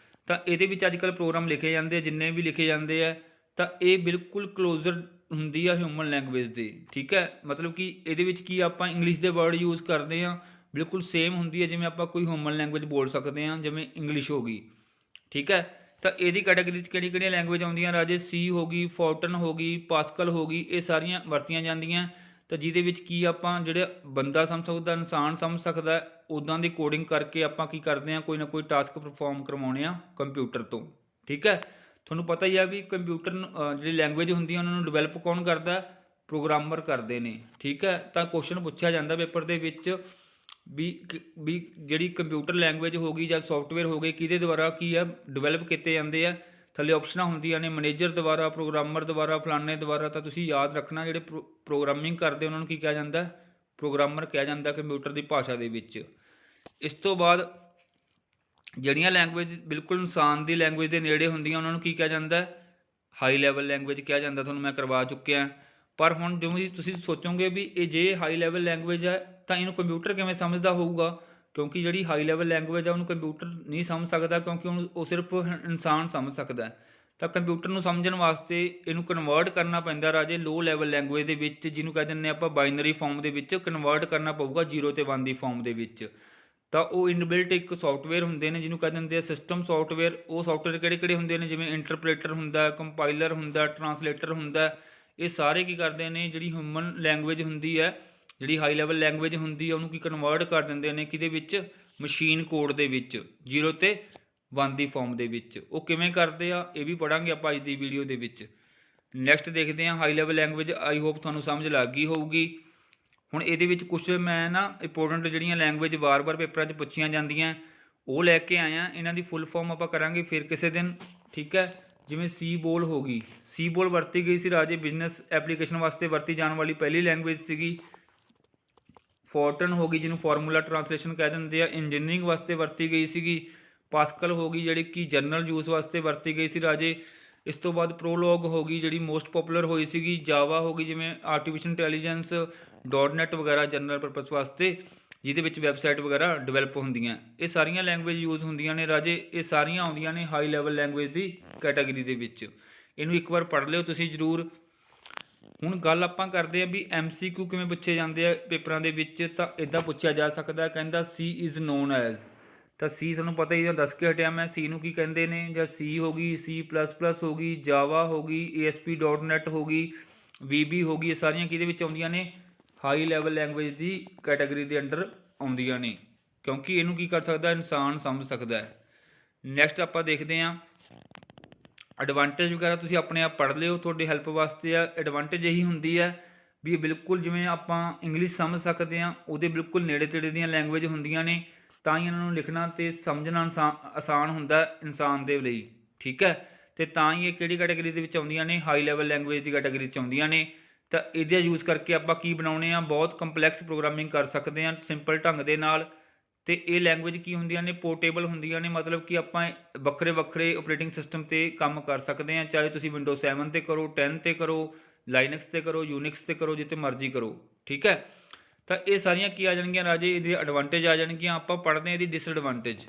ਤਾਂ ਇਹਦੇ ਵਿੱਚ ਅੱਜ ਕੱਲ੍ਹ ਪ੍ਰੋਗਰਾਮ ਲਿਖੇ ਜਾਂਦੇ ਆ, ਜਿੰਨੇ ਵੀ ਲਿਖੇ ਜਾਂਦੇ ਆ, ਤਾਂ ਇਹ ਬਿਲਕੁਲ ਕਲੋਜ਼ਰ ਹੁੰਦੀ ਆ ਹਿਊਮਨ ਲੈਂਗੁਏਜ ਦੇ। ਠੀਕ ਹੈ, ਮਤਲਬ ਕਿ ਇਹਦੇ ਵਿੱਚ ਕੀ ਆਪਾਂ ਇੰਗਲਿਸ਼ ਦੇ ਵਰਡ ਯੂਜ਼ ਕਰਦੇ ਹਾਂ, ਬਿਲਕੁਲ ਸੇਮ ਹੁੰਦੀ ਹੈ ਜਿਵੇਂ ਆਪਾਂ ਕੋਈ ਹਿਊਮਨ ਲੈਂਗੁਏਜ ਬੋਲ ਸਕਦੇ ਹਾਂ, ਜਿਵੇਂ ਇੰਗਲਿਸ਼ ਹੋ ਗਈ। ਠੀਕ ਹੈ, ਤਾਂ ਇਹਦੀ ਕੈਟਾਗਰੀ 'ਚ ਕਿਹੜੀ ਕਿਹੜੀਆਂ ਲੈਂਗੁਏਜ ਆਉਂਦੀਆਂ ਰਾਜੇ? ਸੀ ਹੋ ਗਈ, ਫੋਰਟਨ ਹੋ ਗਈ, ਪਾਸਕਲ ਹੋ ਗਈ, ਇਹ ਸਾਰੀਆਂ ਵਰਤੀਆਂ ਜਾਂਦੀਆਂ। ਤਾਂ ਜਿਹਦੇ ਵਿੱਚ ਕੀ ਆਪਾਂ ਜਿਹੜੇ ਬੰਦਾ ਸਮਝ ਸਕਦਾ, ਇਨਸਾਨ ਸਮਝ ਸਕਦਾ, ਉੱਦਾਂ ਦੀ ਕੋਡਿੰਗ ਕਰਕੇ ਆਪਾਂ ਕੀ ਕਰਦੇ ਹਾਂ, ਕੋਈ ਨਾ ਕੋਈ ਟਾਸਕ ਪਰਫੋਰਮ ਕਰਵਾਉਣੇ ਆ ਕੰਪਿਊਟਰ ਤੋਂ। ਠੀਕ ਹੈ, ਤੁਹਾਨੂੰ ਪਤਾ ਹੀ ਆ ਵੀ ਕੰਪਿਊਟਰ ਜਿਹੜੀ ਲੈਂਗੁਏਜ ਹੁੰਦੀ ਆ ਉਹਨਾਂ ਨੂੰ ਡਿਵੈਲਪ ਕੌਣ ਕਰਦਾ? ਪ੍ਰੋਗਰਾਮਰ ਕਰਦੇ ਨੇ। ਠੀਕ ਹੈ, ਤਾਂ ਕੁਐਸਚਨ ਪੁੱਛਿਆ ਜਾਂਦਾ ਪੇਪਰ ਦੇ ਵਿੱਚ ਵੀ ਜਿਹੜੀ ਕੰਪਿਊਟਰ ਲੈਂਗੁਏਜ ਹੋ ਗਈ ਜਾਂ ਸੌਫਟਵੇਅਰ ਹੋ ਗਏ ਕਿਹਦੇ ਦੁਆਰਾ ਕੀ ਆ ਡਿਵੈਲਪ ਕੀਤੇ ਜਾਂਦੇ ਆ। ਥੱਲੇ ਆਪਸ਼ਨਾਂ ਹੁੰਦੀਆਂ ਨੇ, ਮੈਨੇਜਰ ਦੁਆਰਾ, ਪ੍ਰੋਗਰਾਮਰ ਦੁਆਰਾ, ਫਲਾਣੇ ਦੁਆਰਾ। ਤਾਂ ਤੁਸੀਂ ਯਾਦ ਰੱਖਣਾ ਜਿਹੜੇ ਪ੍ਰੋਗਰਾਮਿੰਗ ਕਰਦੇ ਉਹਨਾਂ ਨੂੰ ਕੀ ਕਿਹਾ ਜਾਂਦਾ? ਪ੍ਰੋਗਰਾਮਰ ਕਿਹਾ ਜਾਂਦਾ ਕੰਪਿਊਟਰ ਦੀ ਭਾਸ਼ਾ ਦੇ ਵਿੱਚ। ਇਸ ਤੋਂ ਬਾਅਦ ਜਿਹੜੀਆਂ ਲੈਂਗੁਏਜ ਬਿਲਕੁਲ ਇਨਸਾਨ ਦੀ ਲੈਂਗੁਏਜ ਦੇ ਨੇੜੇ ਹੁੰਦੀਆਂ ਉਹਨਾਂ ਨੂੰ ਕੀ ਕਿਹਾ ਜਾਂਦਾ? ਹਾਈ ਲੈਵਲ ਲੈਂਗੁਏਜ ਕਿਹਾ ਜਾਂਦਾ। ਤੁਹਾਨੂੰ ਮੈਂ ਕਰਵਾ ਚੁੱਕਿਆ। ਪਰ ਹੁਣ ਜਿਵੇਂ ਤੁਸੀਂ ਸੋਚੋਗੇ ਵੀ ਇਹ ਜੇ ਹਾਈ ਲੈਵਲ ਲੈਂਗੁਏਜ ਹੈ ਤਾਂ ਇਹਨੂੰ ਕੰਪਿਊਟਰ ਕਿਵੇਂ ਸਮਝਦਾ ਹੋਊਗਾ, ਕਿਉਂਕਿ ਜਿਹੜੀ ਹਾਈ ਲੈਵਲ ਲੈਂਗੁਏਜ ਆ ਉਹਨੂੰ ਕੰਪਿਊਟਰ ਨਹੀਂ ਸਮਝ ਸਕਦਾ, ਕਿਉਂਕਿ ਉਹਨੂੰ ਉਹ ਸਿਰਫ ਇਨਸਾਨ ਸਮਝ ਸਕਦਾ। ਤਾਂ ਕੰਪਿਊਟਰ ਨੂੰ ਸਮਝਣ ਵਾਸਤੇ ਇਹਨੂੰ ਕਨਵਰਟ ਕਰਨਾ ਪੈਂਦਾ ਰਾਜੇ ਲੋ ਲੈਵਲ ਲੈਂਗੁਏਜ ਦੇ ਵਿੱਚ, ਜਿਹਨੂੰ ਕਹਿ ਦਿੰਦੇ ਆਪਾਂ ਬਾਈਨਰੀ ਫਾਰਮ ਦੇ ਵਿੱਚ ਕਨਵਰਟ ਕਰਨਾ ਪਊਗਾ 0 ਤੇ 1 ਦੀ ਫਾਰਮ ਦੇ ਵਿੱਚ। ਤਾਂ ਉਹ ਇਨਬਿਲਟ ਇੱਕ ਸੌਫਟਵੇਅਰ ਹੁੰਦੇ ਨੇ ਜਿਹਨੂੰ ਕਹਿ ਦਿੰਦੇ ਆ ਸਿਸਟਮ ਸੌਫਟਵੇਅਰ। ਉਹ ਸੌਫਟਵੇਅਰ ਕਿਹੜੇ ਕਿਹੜੇ ਹੁੰਦੇ ਨੇ? ਜਿਵੇਂ ਇੰਟਰਪ੍ਰੇਟਰ ਹੁੰਦਾ, ਕੰਪਾਈਲਰ ਹੁੰਦਾ, ਟਰਾਂਸਲੇਟਰ ਹੁੰਦਾ। ਇਹ ਸਾਰੇ ਕੀ ਕਰਦੇ ਨੇ, ਜਿਹੜੀ ਹਿਊਮਨ ਲੈਂਗੁਏਜ ਹੁੰਦੀ ਹੈ, ਜਿਹੜੀ ਹਾਈ ਲੈਵਲ ਲੈਂਗੁਏਜ ਹੁੰਦੀ ਹੈ, ਉਹਨੂੰ ਕੀ ਕਨਵਰਟ ਕਰ ਦਿੰਦੇ ਨੇ ਕਿਹਦੇ ਵਿੱਚ? ਮਸ਼ੀਨ ਕੋਡ ਦੇ ਵਿੱਚ, 0 ਤੇ 1 ਦੀ ਫਾਰਮ ਦੇ ਵਿੱਚ। ਉਹ ਕਿਵੇਂ ਕਰਦੇ ਆ ਇਹ ਵੀ ਪੜ੍ਹਾਂਗੇ ਆਪਾਂ ਅੱਜ ਦੀ ਵੀਡੀਓ ਦੇ ਵਿੱਚ। ਨੈਕਸਟ ਦੇਖਦੇ ਹਾਂ high level language. I hope ਤੁਹਾਨੂੰ ਸਮਝ ਲੱਗ ਗਈ ਹੋਊਗੀ। ਹੁਣ ਇਹਦੇ ਵਿੱਚ ਕੁਛ ਮੈਂ ਨਾ ਇੰਪੋਰਟੈਂਟ ਜਿਹੜੀਆਂ ਲੈਂਗੁਏਜ ਵਾਰ-ਵਾਰ ਪੇਪਰਾਂ 'ਚ ਪੁੱਛੀਆਂ ਜਾਂਦੀਆਂ ਉਹ ਲੈ ਕੇ ਆਇਆ। ਇਹਨਾਂ ਦੀ ਫੁੱਲ ਫਾਰਮ ਆਪਾਂ ਕਰਾਂਗੇ ਫਿਰ ਕਿਸੇ ਦਿਨ। ਠੀਕ ਹੈ, ਜਿਵੇਂ ਸੀ ਬੋਲ ਹੋ ਗਈ। ਸੀ ਬੋਲ ਵਰਤੀ ਗਈ ਸੀ ਰਾਜੇ ਬਿਜ਼ਨਸ ਐਪਲੀਕੇਸ਼ਨ ਵਾਸਤੇ ਵਰਤੀ ਜਾਣ ਵਾਲੀ ਪਹਿਲੀ ਲੈਂਗੁਏਜ ਸੀਗੀ। ਫੋਰਟਨ ਹੋ ਗਈ ਜਿਹਨੂੰ ਫਾਰਮੂਲਾ ਟਰਾਂਸਲੇਸ਼ਨ ਕਹਿ ਦਿੰਦੇ ਆ, ਇੰਜੀਨੀਅਰਿੰਗ ਵਾਸਤੇ ਵਰਤੀ ਗਈ ਸੀਗੀ। ਪਾਸਕਲ ਹੋ ਗਈ ਜਿਹੜੀ ਕਿ ਜਨਰਲ ਯੂਜ਼ ਵਾਸਤੇ ਵਰਤੀ ਗਈ ਸੀ ਰਾਜੇ। ਇਸ ਤੋਂ ਬਾਅਦ ਪ੍ਰੋਲੋਗ ਹੋ ਗਈ ਜਿਹੜੀ ਮੋਸਟ ਪੋਪੂਲਰ ਹੋਈ ਸੀਗੀ। ਜਾਵਾ ਹੋ ਗਈ ਜਿਵੇਂ ਆਰਟੀਫਿਸ਼ਲ ਇੰਟੈਲੀਜੈਂਸ, .NET ਵਗੈਰਾ ਜਨਰਲ ਪਰਪਸ ਵਾਸਤੇ, ਜਿਹਦੇ ਵਿੱਚ ਵੈਬਸਾਈਟ ਵਗੈਰਾ ਡਿਵੈਲਪ ਹੁੰਦੀਆਂ। ਇਹ ਸਾਰੀਆਂ ਲੈਂਗੁਏਜ ਯੂਜ਼ ਹੁੰਦੀਆਂ ਨੇ ਰਾਜੇ। ਇਹ ਸਾਰੀਆਂ ਆਉਂਦੀਆਂ ਨੇ ਹਾਈ ਲੈਵਲ ਲੈਂਗੁਏਜ ਦੀ ਕੈਟਾਗਰੀ ਦੇ ਵਿੱਚ। ਇਹਨੂੰ ਇੱਕ ਵਾਰ ਪੜ੍ਹ ਲਿਓ ਤੁਸੀਂ ਜ਼ਰੂਰ। ਹੁਣ ਗੱਲ ਆਪਾਂ ਕਰਦੇ ਹਾਂ ਵੀ MCQ ਕਿਵੇਂ ਪੁੱਛੇ ਜਾਂਦੇ ਆ ਪੇਪਰਾਂ ਦੇ ਵਿੱਚ। ਤਾਂ ਇੱਦਾਂ ਪੁੱਛਿਆ ਜਾ ਸਕਦਾ, ਕਹਿੰਦਾ ਸੀ ਇਜ਼ ਨੋਨ ਐਜ਼। ਤਾਂ ਸੀ ਤੁਹਾਨੂੰ ਪਤਾ ਹੀ ਦੱਸ ਕੇ ਹਟਿਆ ਮੈਂ, ਸੀ ਨੂੰ ਕੀ ਕਹਿੰਦੇ ਨੇ? ਜਾਂ ਸੀ ਹੋ ਗਈ, C++ ਹੋ ਗਈ, ਜਾਵਾ ਹੋ ਗਈ, ASP.NET ਹੋ ਗਈ, VB ਹੋ ਗਈ। ਇਹ ਸਾਰੀਆਂ ਕਿਹਦੇ ਵਿੱਚ ਆਉਂਦੀਆਂ ਨੇ? ਹਾਈ ਲੈਵਲ ਲੈਂਗੁਏਜ ਦੀ ਕੈਟਾਗਰੀ ਦੇ ਅੰਡਰ ਆਉਂਦੀਆਂ ਨੇ, ਕਿਉਂਕਿ ਇਹਨੂੰ ਕੀ ਕਰ ਸਕਦਾ? ਇਨਸਾਨ ਸਮਝ ਸਕਦਾ ਹੈ। ਨੈਕਸਟ ਆਪਾਂ ਦੇਖਦੇ ਹਾਂ ਐਡਵਾਂਟੇਜ ਵਗੈਰਾ। ਤੁਸੀਂ ਆਪਣੇ ਆਪ ਪੜ੍ਹ ਲਿਓ, ਤੁਹਾਡੀ ਹੈਲਪ ਵਾਸਤੇ ਆ। ਐਡਵਾਂਟੇਜ ਇਹੀ ਹੁੰਦੀ ਹੈ ਵੀ ਬਿਲਕੁਲ ਜਿਵੇਂ ਆਪਾਂ ਇੰਗਲਿਸ਼ ਸਮਝ ਸਕਦੇ ਹਾਂ ਉਹਦੇ ਬਿਲਕੁਲ ਨੇੜੇ ਤੇੜੇ ਦੀਆਂ ਲੈਂਗੁਏਜ ਹੁੰਦੀਆਂ ਨੇ, ਤਾਂ ਹੀ ਇਹਨਾਂ ਨੂੰ ਲਿਖਣਾ ਅਤੇ ਸਮਝਣਾ ਆਸਾਨ ਹੁੰਦਾ ਇਨਸਾਨ ਦੇ ਲਈ। ਠੀਕ ਹੈ, ਅਤੇ ਤਾਂ ਹੀ ਇਹ ਕਿਹੜੀ ਕੈਟਾਗਰੀ ਦੇ ਵਿੱਚ ਆਉਂਦੀਆਂ ਨੇ? ਹਾਈ ਲੈਵਲ ਲੈਂਗੁਏਜ ਦੀ ਕੈਟਾਗਰੀ 'ਚ ਆਉਂਦੀਆਂ ਨੇ। ਤਾਂ ਇਹਦਾ ਯੂਜ਼ ਕਰਕੇ ਆਪਾਂ ਕੀ ਬਣਾਉਂਦੇ ਹਾਂ? ਬਹੁਤ ਕੰਪਲੈਕਸ ਪ੍ਰੋਗਰਾਮਿੰਗ ਕਰ ਸਕਦੇ ਹਾਂ ਸਿੰਪਲ ਢੰਗ ਦੇ ਨਾਲ। ਅਤੇ ਇਹ ਲੈਂਗੁਏਜ ਕੀ ਹੁੰਦੀਆਂ ਨੇ? ਪੋਰਟੇਬਲ ਹੁੰਦੀਆਂ ਨੇ, ਮਤਲਬ ਕਿ ਆਪਾਂ ਵੱਖਰੇ ਵੱਖਰੇ ਓਪਰੇਟਿੰਗ ਸਿਸਟਮ 'ਤੇ ਕੰਮ ਕਰ ਸਕਦੇ ਹਾਂ। ਚਾਹੇ ਤੁਸੀਂ ਵਿੰਡੋ 7 'ਤੇ ਕਰੋ, 10 'ਤੇ ਕਰੋ, ਲਾਈਨਕਸ 'ਤੇ ਕਰੋ, ਯੂਨਿਕਸ 'ਤੇ ਕਰੋ, ਜਿੱਥੇ ਮਰਜ਼ੀ ਕਰੋ। ਠੀਕ ਹੈ, ਤਾਂ ਇਹ ਸਾਰੀਆਂ ਕੀ ਆ ਜਾਣਗੀਆਂ ਰਾਜੇ? ਇਹਦੇ ਐਡਵਾਂਟੇਜ ਆ ਜਾਣਗੀਆਂ। ਆਪਾਂ ਪੜ੍ਹਦੇ ਹਾਂ ਇਹਦੀ ਡਿਸਐਡਵਾਂਟੇਜ।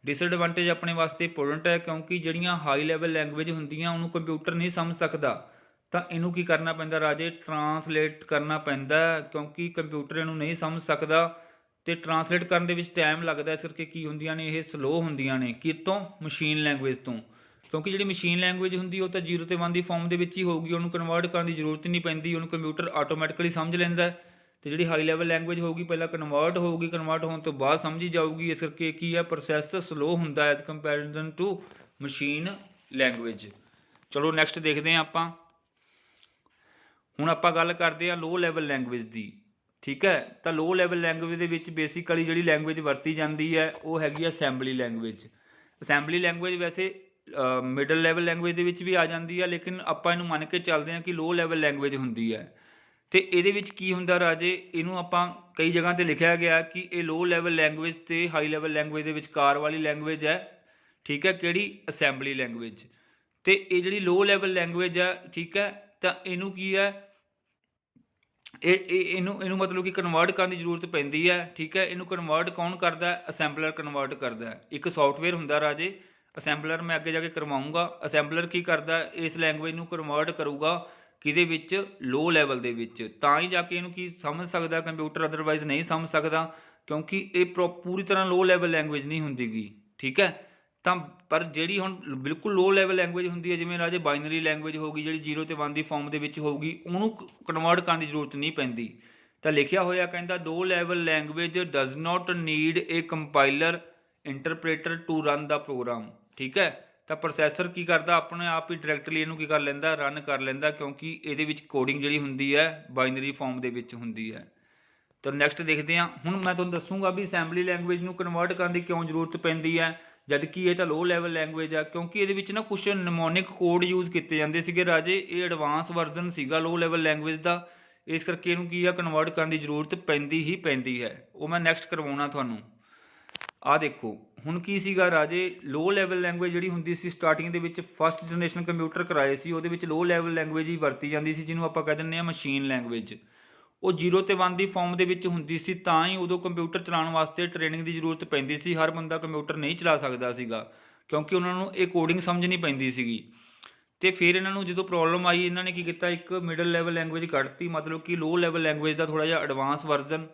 ਡਿਸਐਡਵਾਂਟੇਜ ਆਪਣੇ ਵਾਸਤੇ ਇੰਪੋਰਟੈਂਟ ਹੈ, ਕਿਉਂਕਿ ਜਿਹੜੀਆਂ ਹਾਈ ਲੈਵਲ ਲੈਂਗੁਏਜ ਹੁੰਦੀਆਂ ਉਹਨੂੰ ਕੰਪਿਊਟਰ ਨਹੀਂ ਸਮਝ ਸਕਦਾ। ਤਾਂ ਇਹਨੂੰ ਕੀ ਕਰਨਾ ਪੈਂਦਾ ਰਾਜੇ? ਟਰਾਂਸਲੇਟ ਕਰਨਾ ਪੈਂਦਾ, ਕਿਉਂਕਿ ਕੰਪਿਊਟਰ ਇਹਨੂੰ ਨਹੀਂ ਸਮਝ ਸਕਦਾ ਅਤੇ ਟਰਾਂਸਲੇਟ ਕਰਨ ਦੇ ਵਿੱਚ ਟਾਈਮ ਲੱਗਦਾ। ਇਸ ਕਰਕੇ ਕੀ ਹੁੰਦੀਆਂ ਨੇ ਇਹ? ਸਲੋ ਹੁੰਦੀਆਂ ਨੇ। ਕਿਤੋਂ? ਮਸ਼ੀਨ ਲੈਂਗੁਏਜ ਤੋਂ। ਕਿਉਂਕਿ ਜਿਹੜੀ ਮਸ਼ੀਨ ਲੈਂਗੁਏਜ ਹੁੰਦੀ ਉਹ ਤਾਂ 0 ਤੇ 1 ਦੀ ਫਾਰਮ ਦੇ ਵਿੱਚ ਹੀ ਹੋਊਗੀ, ਉਹਨੂੰ ਕਨਵਰਟ ਕਰਨ ਦੀ ਜ਼ਰੂਰਤ ਹੀ ਨਹੀਂ ਪੈਂਦੀ, ਉਹਨੂੰ ਕੰਪਿਊਟਰ ਆਟੋਮੈਟਿਕਲੀ ਸਮਝ ਲੈਂਦਾ। ਅਤੇ ਜਿਹੜੀ ਹਾਈ ਲੈਵਲ ਲੈਂਗੁਏਜ ਹੋਊਗੀ ਪਹਿਲਾਂ ਕਨਵਰਟ ਹੋਊਗੀ, ਕਨਵਰਟ ਹੋਣ ਤੋਂ ਬਾਅਦ ਸਮਝੀ ਜਾਊਗੀ। ਇਸ ਕਰਕੇ ਕੀ ਹੈ? ਪ੍ਰੋਸੈਸ ਸਲੋ ਹੁੰਦਾ as comparison to machine language. ਚਲੋ ਨੈਕਸਟ ਦੇਖਦੇ ਹਾਂ ਆਪਾਂ। ਹੁਣ ਆਪਾਂ ਗੱਲ ਕਰਦੇ ਹਾਂ ਲੋ ਲੈਵਲ ਲੈਂਗੁਏਜ ਦੀ। ਠੀਕ ਹੈ, ਤਾਂ ਲੋ ਲੈਵਲ ਲੈਂਗੁਏਜ ਦੇ ਵਿੱਚ ਬੇਸਿਕਲੀ ਜਿਹੜੀ ਲੈਂਗੁਏਜ ਵਰਤੀ ਜਾਂਦੀ ਹੈ ਉਹ ਹੈਗੀ ਅਸੈਂਬਲੀ ਲੈਂਗੁਏਜ। ਅਸੈਂਬਲੀ ਲੈਂਗੁਏਜ ਵੈਸੇ ਮਿਡਲ ਲੈਵਲ ਲੈਂਗੁਏਜ ਦੇ ਵਿੱਚ ਵੀ ਆ ਜਾਂਦੀ ਹੈ, ਲੇਕਿਨ ਆਪਾਂ ਇਹਨੂੰ ਮੰਨ ਕੇ ਚੱਲਦੇ ਹਾਂ ਕਿ ਲੋ ਲੈਵਲ ਲੈਂਗੁਏਜ ਹੁੰਦੀ ਹੈ। ਅਤੇ ਇਹਦੇ ਵਿੱਚ ਕੀ ਹੁੰਦਾ ਰਾਜੇ, ਇਹਨੂੰ ਆਪਾਂ ਕਈ ਜਗ੍ਹਾ 'ਤੇ ਲਿਖਿਆ ਗਿਆ ਕਿ ਇਹ ਲੋ ਲੈਵਲ ਲੈਂਗੁਏਜ ਅਤੇ ਹਾਈ ਲੈਵਲ ਲੈਂਗੁਏਜ ਦੇ ਵਿਚਕਾਰ ਵਾਲੀ ਲੈਂਗੁਏਜ ਹੈ। ਠੀਕ ਹੈ, ਕਿਹੜੀ? Assembly language. ਅਤੇ ਇਹ ਜਿਹੜੀ ਲੋ ਲੈਵਲ ਲੈਂਗੁਏਜ ਹੈ, ਠੀਕ ਹੈ, ਤਾਂ ਇਹਨੂੰ ਕੀ ਹੈ, ਇਹਨੂੰ ਮਤਲਬ ਕਿ ਕਨਵਰਟ ਕਰਨ ਦੀ ਜ਼ਰੂਰਤ ਪੈਂਦੀ ਹੈ। ਠੀਕ ਹੈ, ਇਹਨੂੰ ਕਨਵਰਟ ਕੌਣ ਕਰਦਾ? ਅਸੈਂਬਲਰ ਕਨਵਰਟ ਕਰਦਾ। ਇੱਕ ਸੋਫਟਵੇਅਰ ਹੁੰਦਾ ਰਾਜੇ ਅਸੈਂਬਲਰ, ਮੈਂ ਅੱਗੇ ਜਾ ਕੇ ਕਰਵਾਊਂਗਾ। ਅਸੈਂਬਲਰ ਕੀ ਕਰਦਾ? ਇਸ ਲੈਂਗੁਏਜ ਨੂੰ ਕਨਵਰਟ ਕਰੂਗਾ ਕਿਹਦੇ ਵਿੱਚ? ਲੋ ਲੈਵਲ ਦੇ ਵਿੱਚ। ਤਾਂ ਹੀ ਜਾ ਕੇ ਇਹਨੂੰ ਕੀ ਸਮਝ ਸਕਦਾ ਕੰਪਿਊਟਰ, ਅਦਰਵਾਈਜ਼ ਨਹੀਂ ਸਮਝ ਸਕਦਾ, ਕਿਉਂਕਿ ਇਹ ਪੂਰੀ ਤਰ੍ਹਾਂ ਲੋ ਲੈਵਲ ਲੈਂਗੁਏਜ ਨਹੀਂ ਹੁੰਦੀ ਗੀ। ਠੀਕ ਹੈ, ਤਾਂ ਪਰ ਜਿਹੜੀ ਹੁਣ ਬਿਲਕੁਲ ਲੋ ਲੈਵਲ ਲੈਂਗੁਏਜ ਹੁੰਦੀ ਹੈ, ਜਿਵੇਂ ਰਾਜੇ ਬਾਈਨਰੀ ਲੈਂਗੁਏਜ ਹੋ ਗਈ, ਜਿਹੜੀ 0 ਅਤੇ 1 ਦੀ ਫੋਰਮ ਦੇ ਵਿੱਚ ਹੋਊਗੀ, ਉਹਨੂੰ ਕਨਵਰਟ ਕਰਨ ਦੀ ਜ਼ਰੂਰਤ ਨਹੀਂ ਪੈਂਦੀ। ਤਾਂ ਲਿਖਿਆ ਹੋਇਆ ਕਹਿੰਦਾ low level language does not need a compiler interpreter to run the program. ਠੀਕ ਹੈ, ਤਾਂ ਪ੍ਰੋਸੈਸਰ ਕੀ ਕਰਦਾ? ਆਪਣੇ ਆਪ ਹੀ ਡਾਇਰੈਕਟਲੀ ਇਹਨੂੰ ਕੀ ਕਰ ਲੈਂਦਾ? ਰਨ ਕਰ ਲੈਂਦਾ, ਕਿਉਂਕਿ ਇਹਦੇ ਵਿੱਚ ਕੋਡਿੰਗ ਜਿਹੜੀ ਹੁੰਦੀ ਹੈ ਬਾਈਨਰੀ ਫੋਰਮ ਦੇ ਵਿੱਚ ਹੁੰਦੀ ਹੈ। ਤਾਂ ਨੈਕਸਟ ਦੇਖਦੇ ਹਾਂ। ਹੁਣ ਮੈਂ ਤੁਹਾਨੂੰ ਦੱਸੂਗਾ ਵੀ ਅਸੈਂਬਲੀ ਲੈਂਗੁਏਜ ਨੂੰ ਕਨਵਰਟ ਕਰਨ ਦੀ ਕਿਉਂ ਜ਼ਰੂਰਤ ਪੈਂਦੀ ਹੈ, ਜਦ ਕਿ ਇਹ ਤਾਂ ਲੋ ਲੈਵਲ ਲੈਂਗੁਏਜ ਆ, ਕਿਉਂਕਿ ਇਹਦੇ ਵਿੱਚ ਨਾ ਕੁਛ ਨਿਮੋਨਿਕ ਕੋਡ ਯੂਜ਼ ਕੀਤੇ ਜਾਂਦੇ ਸੀਗੇ ਰਾਜੇ। ਇਹ ਐਡਵਾਂਸ ਵਰਜ਼ਨ ਸੀਗਾ ਲੋ ਲੈਵਲ ਲੈਂਗੁਏਜ ਦਾ, ਇਸ ਕਰਕੇ ਇਹਨੂੰ ਕੀ ਆ, ਕਨਵਰਟ ਕਰਨ ਦੀ ਜ਼ਰੂਰਤ ਪੈਂਦੀ ਹੀ ਪੈਂਦੀ ਹੈ। ਉਹ ਮੈਂ ਨੈਕਸਟ ਕਰਵਾਉਣਾ ਤੁਹਾਨੂੰ। ਆਹ ਦੇਖੋ ਹੁਣ ਕੀ ਸੀਗਾ ਰਾਜੇ, ਲੋ ਲੈਵਲ ਲੈਂਗੁਏਜ ਜਿਹੜੀ ਹੁੰਦੀ ਸੀ ਸਟਾਰਟਿੰਗ ਦੇ ਵਿੱਚ ਫਸਟ ਜਨਰੇਸ਼ਨ ਕੰਪਿਊਟਰ ਕਰਾਏ ਸੀ, ਉਹਦੇ ਵਿੱਚ ਲੋ ਲੈਵਲ ਲੈਂਗੁਏਜ ਹੀ ਵਰਤੀ ਜਾਂਦੀ ਸੀ, ਜਿਹਨੂੰ ਆਪਾਂ ਕਹਿ ਦਿੰਦੇ ਹਾਂ ਮਸ਼ੀਨ ਲੈਂਗੁਏਜ। ਉਹ 0 ਅਤੇ 1 ਦੀ ਫੋਰਮ ਦੇ ਵਿੱਚ ਹੁੰਦੀ ਸੀ, ਤਾਂ ਹੀ ਉਦੋਂ ਕੰਪਿਊਟਰ ਚਲਾਉਣ ਵਾਸਤੇ ਟ੍ਰੇਨਿੰਗ ਦੀ ਜ਼ਰੂਰਤ ਪੈਂਦੀ ਸੀ। ਹਰ ਬੰਦਾ ਕੰਪਿਊਟਰ ਨਹੀਂ ਚਲਾ ਸਕਦਾ ਸੀਗਾ, ਕਿਉਂਕਿ ਉਹਨਾਂ ਨੂੰ ਇਹ ਕੋਡਿੰਗ ਸਮਝ ਨਹੀਂ ਪੈਂਦੀ ਸੀਗੀ। ਅਤੇ ਫਿਰ ਇਹਨਾਂ ਨੂੰ ਜਦੋਂ ਪ੍ਰੋਬਲਮ ਆਈ, ਇਹਨਾਂ ਨੇ ਕੀ ਕੀਤਾ, ਇੱਕ ਮਿਡਲ ਲੈਵਲ ਲੈਂਗੁਏਜ ਕੱਢਤੀ, ਮਤਲਬ ਕਿ ਲੋ ਲੈਵਲ ਲੈਂਗੁਏਜ ਦਾ ਥੋੜ੍ਹਾ ਜਿਹਾ ਐਡਵਾਂਸ ਵਰਜ਼ਨ।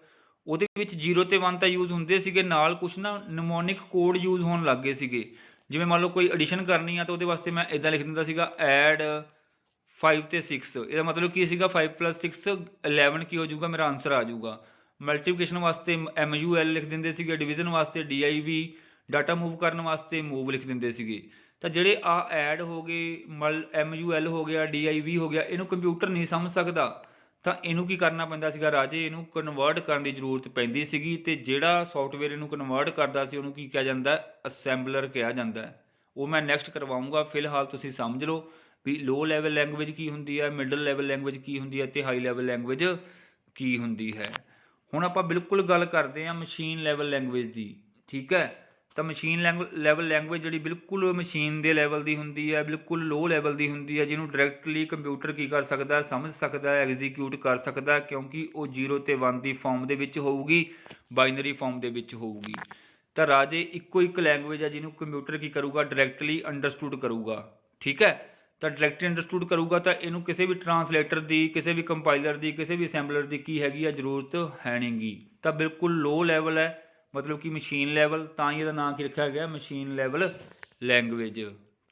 ਉਹਦੇ ਵਿੱਚ 0 ਅਤੇ 1 ਤਾਂ ਯੂਜ਼ ਹੁੰਦੇ ਸੀਗੇ, ਨਾਲ ਕੁਛ ਨਾ ਨਿਮੋਨਿਕ ਕੋਡ ਯੂਜ਼ ਹੋਣ ਲੱਗ ਗਏ ਸੀਗੇ। ਜਿਵੇਂ ਮੰਨ ਲਓ ਕੋਈ ਐਡੀਸ਼ਨ ਕਰਨੀ ਆ, ਤਾਂ ਉਹਦੇ ਵਾਸਤੇ ਮੈਂ ਇੱਦਾਂ ਲਿਖ ਦਿੰਦਾ ਸੀਗਾ ਐਡ 5 ਅਤੇ 6। ਇਹਦਾ ਮਤਲਬ ਕੀ ਸੀਗਾ, 5 + 6 11 ਕੀ ਹੋ ਜਾਊਗਾ, ਮੇਰਾ ਆਨਸਰ ਆ ਜਾਊਗਾ। ਮਲਟੀਪਲੀਕੇਸ਼ਨ ਵਾਸਤੇ MUL ਲਿਖ ਦਿੰਦੇ ਸੀਗੇ, ਡਿਵੀਜ਼ਨ ਵਾਸਤੇ DIV, ਡਾਟਾ ਮੂਵ ਕਰਨ ਵਾਸਤੇ ਮੂਵ ਲਿਖ ਦਿੰਦੇ ਸੀਗੇ। ਤਾਂ ਜਿਹੜੇ ਆ ਐਡ ਹੋ ਗਏ, MUL ਹੋ ਗਿਆ, DIV ਹੋ ਗਿਆ, ਇਹਨੂੰ ਕੰਪਿਊਟਰ ਨਹੀਂ ਸਮਝ ਸਕਦਾ, ਤਾਂ ਇਹਨੂੰ ਕੀ ਕਰਨਾ ਪੈਂਦਾ ਸੀਗਾ ਰਾਜੇ, ਇਹਨੂੰ ਕਨਵਰਟ ਕਰਨ ਦੀ ਜ਼ਰੂਰਤ ਪੈਂਦੀ ਸੀਗੀ। ਅਤੇ ਜਿਹੜਾ ਸੋਫਟਵੇਅਰ ਇਹਨੂੰ ਕਨਵਰਟ ਕਰਦਾ ਸੀ, ਉਹਨੂੰ ਕੀ ਕਿਹਾ ਜਾਂਦਾ? ਅਸੈਂਬਲਰ ਕਿਹਾ ਜਾਂਦਾ। ਉਹ ਮੈਂ ਨੈਕਸਟ ਕਰਵਾਊਂਗਾ। ਫਿਲਹਾਲ ਤੁਸੀਂ ਸਮਝ ਲਓ ਵੀ ਲੋ ਲੈਵਲ ਲੈਂਗੁਏਜ ਕੀ ਹੁੰਦੀ ਹੈ, ਮਿਡਲ ਲੈਵਲ ਲੈਂਗੁਏਜ ਕੀ ਹੁੰਦੀ ਹੈ, ਅਤੇ ਹਾਈ ਲੈਵਲ ਲੈਂਗੁਏਜ ਕੀ ਹੁੰਦੀ ਹੈ। ਹੁਣ ਆਪਾਂ ਬਿਲਕੁਲ ਗੱਲ ਕਰਦੇ ਹਾਂ ਮਸ਼ੀਨ ਲੈਵਲ ਲੈਂਗੁਏਜ ਦੀ। ਠੀਕ ਹੈ, ਤਾਂ ਮਸ਼ੀਨ ਲੈਵਲ ਲੈਂਗੁਏਜ ਜਿਹੜੀ ਬਿਲਕੁਲ ਮਸ਼ੀਨ ਦੇ ਲੈਵਲ ਦੀ ਹੁੰਦੀ ਹੈ, ਬਿਲਕੁਲ ਲੋ ਲੈਵਲ ਦੀ ਹੁੰਦੀ ਹੈ, ਜਿਹਨੂੰ ਡਾਇਰੈਕਟਲੀ ਕੰਪਿਊਟਰ ਕੀ ਕਰ ਸਕਦਾ? ਸਮਝ ਸਕਦਾ, ਐਗਜ਼ੀਕਿਊਟ ਕਰ ਸਕਦਾ, ਕਿਉਂਕਿ ਉਹ 0 ਅਤੇ 1 ਦੀ ਫੋਰਮ ਦੇ ਵਿੱਚ ਹੋਊਗੀ, ਬਾਈਨਰੀ ਫੋਰਮ ਦੇ ਵਿੱਚ ਹੋਊਗੀ। ਤਾਂ ਰਾਜੇ ਇੱਕੋ ਇੱਕ ਲੈਂਗੁਏਜ ਹੈ ਜਿਹਨੂੰ ਕੰਪਿਊਟਰ ਕੀ ਕਰੂਗਾ? ਡਾਇਰੈਕਟਲੀ ਅੰਡਰਸਟੂਡ ਕਰੂਗਾ। ਠੀਕ ਹੈ, ਤਾਂ ਡਾਇਰੈਕਟਲੀ ਅੰਡਰਸਟੂਡ ਕਰੂਗਾ, ਤਾਂ ਇਹਨੂੰ ਕਿਸੇ ਵੀ ਟਰਾਂਸਲੇਟਰ ਦੀ, ਕਿਸੇ ਵੀ ਕੰਪਾਈਲਰ ਦੀ, ਕਿਸੇ ਵੀ ਅਸੈਂਬਲਰ ਦੀ ਕੀ ਹੈਗੀ ਆ? ਜ਼ਰੂਰਤ ਹੈ ਨਹੀਂ ਗੀ। ਤਾਂ ਬਿਲਕੁਲ ਲੋ ਲੈਵਲ ਹੈ, ਮਤਲਬ ਕਿ ਮਸ਼ੀਨ ਲੈਵਲ, ਤਾਂ ਹੀ ਇਹਦਾ ਨਾਂ ਕੀ ਰੱਖਿਆ ਗਿਆ? Machine level language.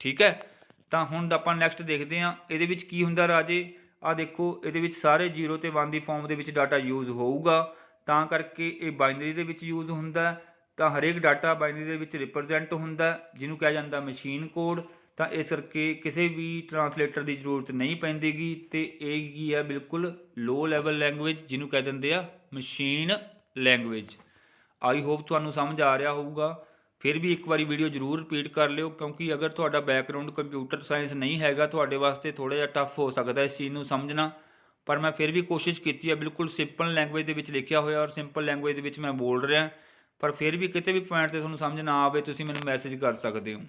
ਠੀਕ ਹੈ, ਤਾਂ ਹੁਣ ਆਪਾਂ ਨੈਕਸਟ ਦੇਖਦੇ ਹਾਂ ਇਹਦੇ ਵਿੱਚ ਕੀ ਹੁੰਦਾ ਰਾਜੇ। ਆਹ ਦੇਖੋ, ਇਹਦੇ ਵਿੱਚ ਸਾਰੇ 0 ਅਤੇ 1 ਦੀ ਫੋਰਮ ਦੇ ਵਿੱਚ ਡਾਟਾ ਯੂਜ਼ ਹੋਊਗਾ, ਤਾਂ ਕਰਕੇ ਇਹ ਬਾਈਨਰੀ ਦੇ ਵਿੱਚ ਯੂਜ਼ ਹੁੰਦਾ। ਤਾਂ ਹਰੇਕ ਡਾਟਾ ਬਾਈਨਰੀ ਦੇ ਵਿੱਚ ਰਿਪਰਜੈਂਟ ਹੁੰਦਾ, ਜਿਹਨੂੰ ਕਿਹਾ ਜਾਂਦਾ ਮਸ਼ੀਨ ਕੋਡ। ਤਾਂ ਇਸ ਕਰਕੇ ਕਿਸੇ ਵੀ ਟਰਾਂਸਲੇਟਰ ਦੀ ਜ਼ਰੂਰਤ ਨਹੀਂ ਪੈਂਦੀ ਗੀ, ਅਤੇ ਇਹ ਕੀ ਹੈ? ਬਿਲਕੁਲ ਲੋ ਲੈਵਲ ਲੈਂਗੁਏਜ, ਜਿਹਨੂੰ ਕਹਿ ਦਿੰਦੇ ਆ ਮਸ਼ੀਨ ਲੈਂਗੁਏਜ। ਆਈ ਹੋਪ ਤੁਹਾਨੂੰ ਸਮਝ ਆ ਰਿਹਾ ਹੋਊਗਾ। ਫਿਰ ਵੀ ਇੱਕ ਵਾਰੀ ਵੀਡੀਓ ਜ਼ਰੂਰ ਰਿਪੀਟ ਕਰ ਲਿਓ, ਕਿਉਂਕਿ ਅਗਰ ਤੁਹਾਡਾ ਬੈਕਗਰਾਊਂਡ ਕੰਪਿਊਟਰ ਸਾਇੰਸ ਨਹੀਂ ਹੈਗਾ, ਤੁਹਾਡੇ ਵਾਸਤੇ ਥੋੜ੍ਹਾ ਜਿਹਾ ਟਫ ਹੋ ਸਕਦਾ ਇਸ ਚੀਜ਼ ਨੂੰ ਸਮਝਣਾ। ਪਰ ਮੈਂ ਫਿਰ ਵੀ ਕੋਸ਼ਿਸ਼ ਕੀਤੀ ਹੈ, ਬਿਲਕੁਲ ਸਿੰਪਲ ਲੈਂਗੁਏਜ ਦੇ ਵਿੱਚ ਲਿਖਿਆ ਹੋਇਆ ਔਰ ਸਿੰਪਲ ਲੈਂਗੁਏਜ ਦੇ ਵਿੱਚ ਮੈਂ ਬੋਲ ਰਿਹਾ। ਪਰ ਫਿਰ ਵੀ ਕਿਤੇ ਵੀ ਪੁਆਇੰਟ 'ਤੇ ਤੁਹਾਨੂੰ ਸਮਝ ਨਾ ਆਵੇ, ਤੁਸੀਂ ਮੈਨੂੰ ਮੈਸੇਜ ਕਰ ਸਕਦੇ ਹੋ।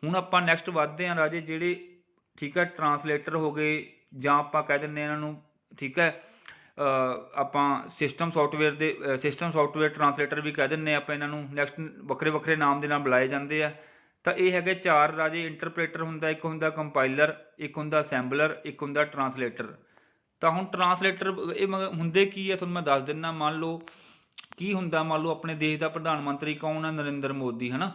ਹੁਣ ਆਪਾਂ ਨੈਕਸਟ ਵੱਧਦੇ ਹਾਂ ਰਾਜੇ, ਜਿਹੜੇ ਠੀਕ ਹੈ ਟਰਾਂਸਲੇਟਰ ਹੋ ਗਏ, ਜਾਂ ਆਪਾਂ ਕਹਿ ਦਿੰਦੇ ਇਹਨਾਂ ਨੂੰ, ਠੀਕ ਹੈ, ਆਪਾਂ ਸਿਸਟਮ ਸੋਫਟਵੇਅਰ ਟਰਾਂਸਲੇਟਰ ਵੀ ਕਹਿ ਦਿੰਦੇ ਆਪਾਂ ਇਹਨਾਂ ਨੂੰ। ਨੈਕਸਟ ਵੱਖਰੇ ਵੱਖਰੇ ਨਾਮ ਦੇ ਨਾਲ ਬੁਲਾਏ ਜਾਂਦੇ ਆ। ਤਾਂ ਇਹ ਹੈਗੇ 4 ਰਾਜੇ। ਇੰਟਰਪ੍ਰੇਟਰ ਹੁੰਦਾ, ਇੱਕ ਹੁੰਦਾ ਕੰਪਾਈਲਰ, ਇੱਕ ਹੁੰਦਾ ਅਸੈਂਬਲਰ, ਇੱਕ ਹੁੰਦਾ ਟਰਾਂਸਲੇਟਰ। ਤਾਂ ਹੁਣ ਟਰਾਂਸਲੇਟਰ ਇਹ ਹੁੰਦੇ ਕੀ ਹੈ, ਤੁਹਾਨੂੰ ਮੈਂ ਦੱਸ ਦਿੰਦਾ। ਮੰਨ ਲਓ ਕੀ ਹੁੰਦਾ, ਮੰਨ ਲਓ ਆਪਣੇ ਦੇਸ਼ ਦਾ ਪ੍ਰਧਾਨ ਮੰਤਰੀ ਕੌਣ ਹੈ? ਨਰਿੰਦਰ ਮੋਦੀ, ਹੈ ਨਾ।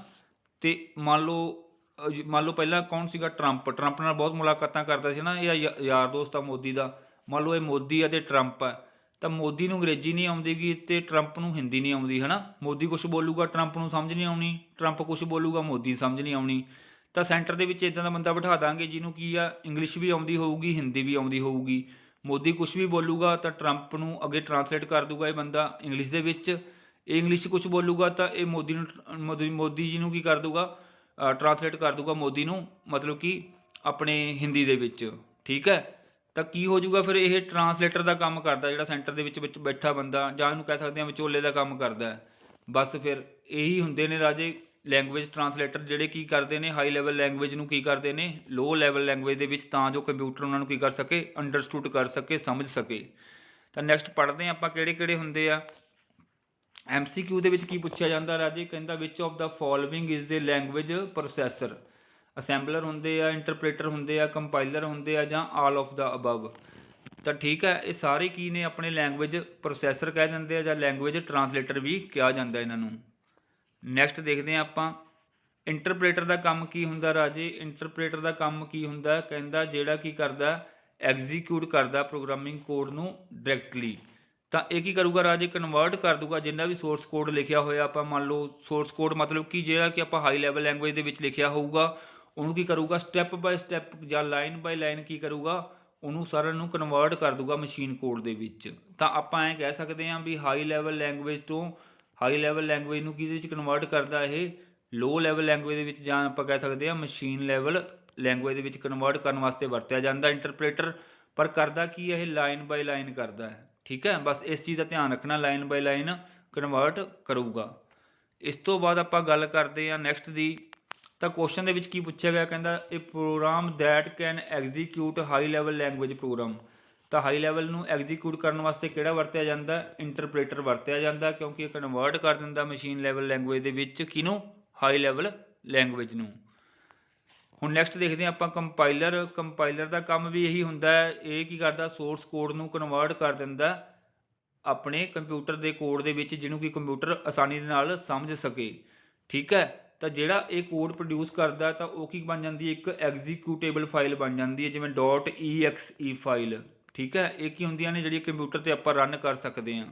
ਅਤੇ ਮੰਨ ਲਓ ਪਹਿਲਾਂ ਕੌਣ ਸੀਗਾ? ਟਰੰਪ ਨਾਲ ਬਹੁਤ ਮੁਲਾਕਾਤਾਂ ਕਰਦਾ ਸੀ ਨਾ, ਇਹ ਯਾਰ ਦੋਸਤ ਆ ਮੋਦੀ ਦਾ। ਮੰਨ ਲਓ ਇਹ ਮੋਦੀ ਆ ਅਤੇ ਟਰੰਪ ਹੈ। ਤਾਂ ਮੋਦੀ ਨੂੰ ਅੰਗਰੇਜ਼ੀ ਨਹੀਂ ਆਉਂਦੀ ਗੀ, ਅਤੇ ਟਰੰਪ ਨੂੰ ਹਿੰਦੀ ਨਹੀਂ ਆਉਂਦੀ, ਹੈ ਨਾ। ਮੋਦੀ ਕੁਛ ਬੋਲੂਗਾ, ਟਰੰਪ ਨੂੰ ਸਮਝ ਨਹੀਂ ਆਉਣੀ, ਟਰੰਪ ਕੁਛ ਬੋਲੂਗਾ, ਮੋਦੀ ਨੂੰ ਸਮਝ ਨਹੀਂ ਆਉਣੀ। ਤਾਂ ਸੈਂਟਰ ਦੇ ਵਿੱਚ ਇੱਦਾਂ ਦਾ ਬੰਦਾ ਬਿਠਾ ਦਾਂਗੇ, ਜਿਹਨੂੰ ਕੀ ਆ, ਇੰਗਲਿਸ਼ ਵੀ ਆਉਂਦੀ ਹੋਊਗੀ, ਹਿੰਦੀ ਵੀ ਆਉਂਦੀ ਹੋਊਗੀ। ਮੋਦੀ ਕੁਛ ਵੀ ਬੋਲੂਗਾ ਤਾਂ ਟਰੰਪ ਨੂੰ ਅੱਗੇ ਟਰਾਂਸਲੇਟ ਕਰ ਦੂਗਾ ਇਹ ਬੰਦਾ ਇੰਗਲਿਸ਼ ਦੇ ਵਿੱਚ। ਇਹ ਇੰਗਲਿਸ਼ 'ਚ ਕੁਛ ਬੋਲੂਗਾ ਤਾਂ ਇਹ ਮੋਦੀ ਜੀ ਨੂੰ ਕੀ ਕਰ ਦੂਗਾ? ਟਰਾਂਸਲੇਟ ਕਰ ਦੂਗਾ ਮੋਦੀ ਨੂੰ, ਮਤਲਬ ਕਿ ਆਪਣੇ ਹਿੰਦੀ ਦੇ ਵਿੱਚ। ਠੀਕ ਹੈ, ਤਾਂ ਕੀ ਹੋ ਜਾਊਗਾ ਫਿਰ, ਇਹ ਟਰਾਂਸਲੇਟਰ ਦਾ ਕੰਮ ਕਰਦਾ, ਜਿਹੜਾ ਸੈਂਟਰ ਦੇ ਵਿੱਚ ਬੈਠਾ ਬੰਦਾ, ਜਾਂ ਇਹਨੂੰ ਕਹਿ ਸਕਦੇ ਹਾਂ ਵਿਚੋਲੇ ਦਾ ਕੰਮ ਕਰਦਾ। ਬਸ ਫਿਰ ਇਹੀ ਹੁੰਦੇ ਨੇ ਰਾਜੇ ਲੈਂਗੁਏਜ ਟਰਾਂਸਲੇਟਰ, ਜਿਹੜੇ ਕੀ ਕਰਦੇ ਨੇ ਹਾਈ ਲੈਵਲ ਲੈਂਗੁਏਜ ਨੂੰ ਕੀ ਕਰਦੇ ਨੇ ਲੋ ਲੈਵਲ ਲੈਂਗੁਏਜ ਦੇ ਵਿੱਚ, ਤਾਂ ਜੋ ਕੰਪਿਊਟਰ ਉਹਨਾਂ ਨੂੰ ਕੀ ਕਰ ਸਕੇ, ਅੰਡਰਸਟੂਡ ਕਰ ਸਕੇ, ਸਮਝ ਸਕੇ। ਤਾਂ ਨੈਕਸਟ ਪੜ੍ਹਦੇ ਹਾਂ ਆਪਾਂ ਕਿਹੜੇ ਕਿਹੜੇ ਹੁੰਦੇ ਆ। MCQ ਦੇ ਵਿੱਚ ਕੀ ਪੁੱਛਿਆ ਜਾਂਦਾ ਰਾਜੇ, ਕਹਿੰਦਾ which of the following is a language processor. Assembler ਹੁੰਦੇ ਆ, ਇੰਟਰਪ੍ਰੇਟਰ ਹੁੰਦੇ ਆ, ਕੰਪਾਈਲਰ ਹੁੰਦੇ ਆ, ਜਾਂ ਆਲ ਆਫ ਦਾ ਅਬਵ। ਤਾਂ ਠੀਕ ਹੈ, ਇਹ ਸਾਰੇ ਕੀ ਨੇ ਆਪਣੇ ਲੈਂਗੁਏਜ ਪ੍ਰੋਸੈਸਰ ਕਹਿ ਦਿੰਦੇ ਆ, ਜਾਂ ਲੈਂਗੁਏਜ ਟਰਾਂਸਲੇਟਰ ਵੀ ਕਿਹਾ ਜਾਂਦਾ ਇਹਨਾਂ ਨੂੰ। ਨੈਕਸਟ ਦੇਖਦੇ ਹਾਂ ਆਪਾਂ ਇੰਟਰਪ੍ਰੇਟਰ ਦਾ ਕੰਮ ਕੀ ਹੁੰਦਾ ਰਾਜੇ। ਇੰਟਰਪ੍ਰੇਟਰ ਦਾ ਕੰਮ ਕੀ ਹੁੰਦਾ, ਕਹਿੰਦਾ ਜਿਹੜਾ ਕੀ ਕਰਦਾ, ਐਗਜ਼ੀਕਿਊਟ ਕਰਦਾ ਪ੍ਰੋਗਰਾਮਿੰਗ ਕੋਡ ਨੂੰ ਡਾਇਰੈਕਟਲੀ। ਤਾਂ ਇਹ ਕੀ ਕਰੂਗਾ ਰਾਜੇ, ਕਨਵਰਟ ਕਰ ਦੂਗਾ ਜਿੰਨਾ ਵੀ ਸੋਰਸ ਕੋਡ ਲਿਖਿਆ ਹੋਇਆ, ਆਪਾਂ ਮੰਨ ਲਓ ਸੋਰਸ ਕੋਡ ਮਤਲਬ ਕਿ ਜਿਹੜਾ ਕਿ ਆਪਾਂ ਹਾਈ ਲੈਵਲ ਲੈਂਗੁਏਜ ਦੇ ਵਿੱਚ ਲਿਖਿਆ ਹੋਊਗਾ, ਉਹਨੂੰ ਕੀ ਕਰੂਗਾ ਸਟੈਪ ਬਾਏ ਸਟੈਪ ਜਾਂ ਲਾਈਨ ਬਾਈ ਲਾਈਨ ਕੀ ਕਰੂਗਾ, ਉਹਨੂੰ ਸਾਰਿਆਂ ਨੂੰ ਕਨਵਰਟ ਕਰ ਦੂਗਾ ਮਸ਼ੀਨ ਕੋਡ ਦੇ ਵਿੱਚ। ਤਾਂ ਆਪਾਂ ਐਂ ਕਹਿ ਸਕਦੇ ਹਾਂ ਵੀ ਹਾਈ ਲੈਵਲ ਲੈਂਗੁਏਜ ਤੋਂ ਹਾਈ ਲੈਵਲ ਲੈਂਗੁਏਜ ਨੂੰ ਕਿਹਦੇ ਵਿੱਚ ਕਨਵਰਟ ਕਰਦਾ, ਇਹ ਲੋ ਲੈਵਲ ਲੈਂਗੁਏਜ ਦੇ ਵਿੱਚ, ਜਾਂ ਆਪਾਂ ਕਹਿ ਸਕਦੇ ਹਾਂ ਮਸ਼ੀਨ ਲੈਵਲ ਲੈਂਗੁਏਜ ਦੇ ਵਿੱਚ ਕਨਵਰਟ ਕਰਨ ਵਾਸਤੇ ਵਰਤਿਆ ਜਾਂਦਾ ਇੰਟਰਪ੍ਰੇਟਰ। ਪਰ ਕਰਦਾ ਕੀ ਇਹ ਲਾਈਨ ਬਾਈ ਲਾਈਨ ਕਰਦਾ ਹੈ। ਠੀਕ ਹੈ, ਬਸ ਇਸ ਚੀਜ਼ ਦਾ ਧਿਆਨ ਰੱਖਣਾ, ਲਾਈਨ ਬਾਈ ਲਾਈਨ ਕਨਵਰਟ ਕਰੂਗਾ। ਇਸ ਤੋਂ ਬਾਅਦ ਆਪਾਂ ਗੱਲ ਕਰਦੇ ਹਾਂ ਨੈਕਸਟ ਦੀ। ਤਾਂ ਕੁਐਸਚਨ ਦੇ ਵਿੱਚ ਕੀ ਪੁੱਛਿਆ ਗਿਆ, ਕਹਿੰਦਾ ਇਹ program that can execute high level language program. ਤਾਂ ਹਾਈ ਲੈਵਲ ਨੂੰ ਐਗਜ਼ੀਕਿਊਟ ਕਰਨ ਵਾਸਤੇ ਕਿਹੜਾ ਵਰਤਿਆ ਜਾਂਦਾ, ਇੰਟਰਪ੍ਰੇਟਰ ਵਰਤਿਆ ਜਾਂਦਾ, ਕਿਉਂਕਿ ਇਹ ਕਨਵਰਟ ਕਰ ਦਿੰਦਾ ਮਸ਼ੀਨ ਲੈਵਲ ਲੈਂਗੁਏਜ ਦੇ ਵਿੱਚ ਕਿਹਨੂੰ, ਹਾਈ ਲੈਵਲ ਲੈਂਗੁਏਜ ਨੂੰ। ਹੁਣ ਨੈਕਸਟ ਦੇਖਦੇ ਹਾਂ ਆਪਾਂ ਕੰਪਾਈਲਰ। ਕੰਪਾਈਲਰ ਦਾ ਕੰਮ ਵੀ ਇਹੀ ਹੁੰਦਾ ਹੈ, ਇਹ ਕੀ ਕਰਦਾ, ਸੋਰਸ ਕੋਡ ਨੂੰ ਕਨਵਰਟ ਕਰ ਦਿੰਦਾ ਆਪਣੇ ਕੰਪਿਊਟਰ ਦੇ ਕੋਡ ਦੇ ਵਿੱਚ, ਜਿਹਨੂੰ ਕਿ ਕੰਪਿਊਟਰ ਆਸਾਨੀ ਦੇ ਨਾਲ ਸਮਝ ਸਕੇ। ਠੀਕ ਹੈ, ਤਾਂ ਜਿਹੜਾ ਇਹ ਕੋਡ ਪ੍ਰੋਡਿਊਸ ਕਰਦਾ, ਤਾਂ ਉਹ ਕੀ ਬਣ ਜਾਂਦੀ ਹੈ, ਇੱਕ ਐਗਜ਼ੀਕਿਊਟੇਬਲ ਫਾਈਲ ਬਣ ਜਾਂਦੀ ਹੈ, ਜਿਵੇਂ .exe ਫਾਈਲ। ਠੀਕ ਹੈ, ਇਹ ਕੀ ਹੁੰਦੀਆਂ ਨੇ, ਜਿਹੜੀ ਕੰਪਿਊਟਰ 'ਤੇ ਆਪਾਂ ਰਨ ਕਰ ਸਕਦੇ ਹਾਂ।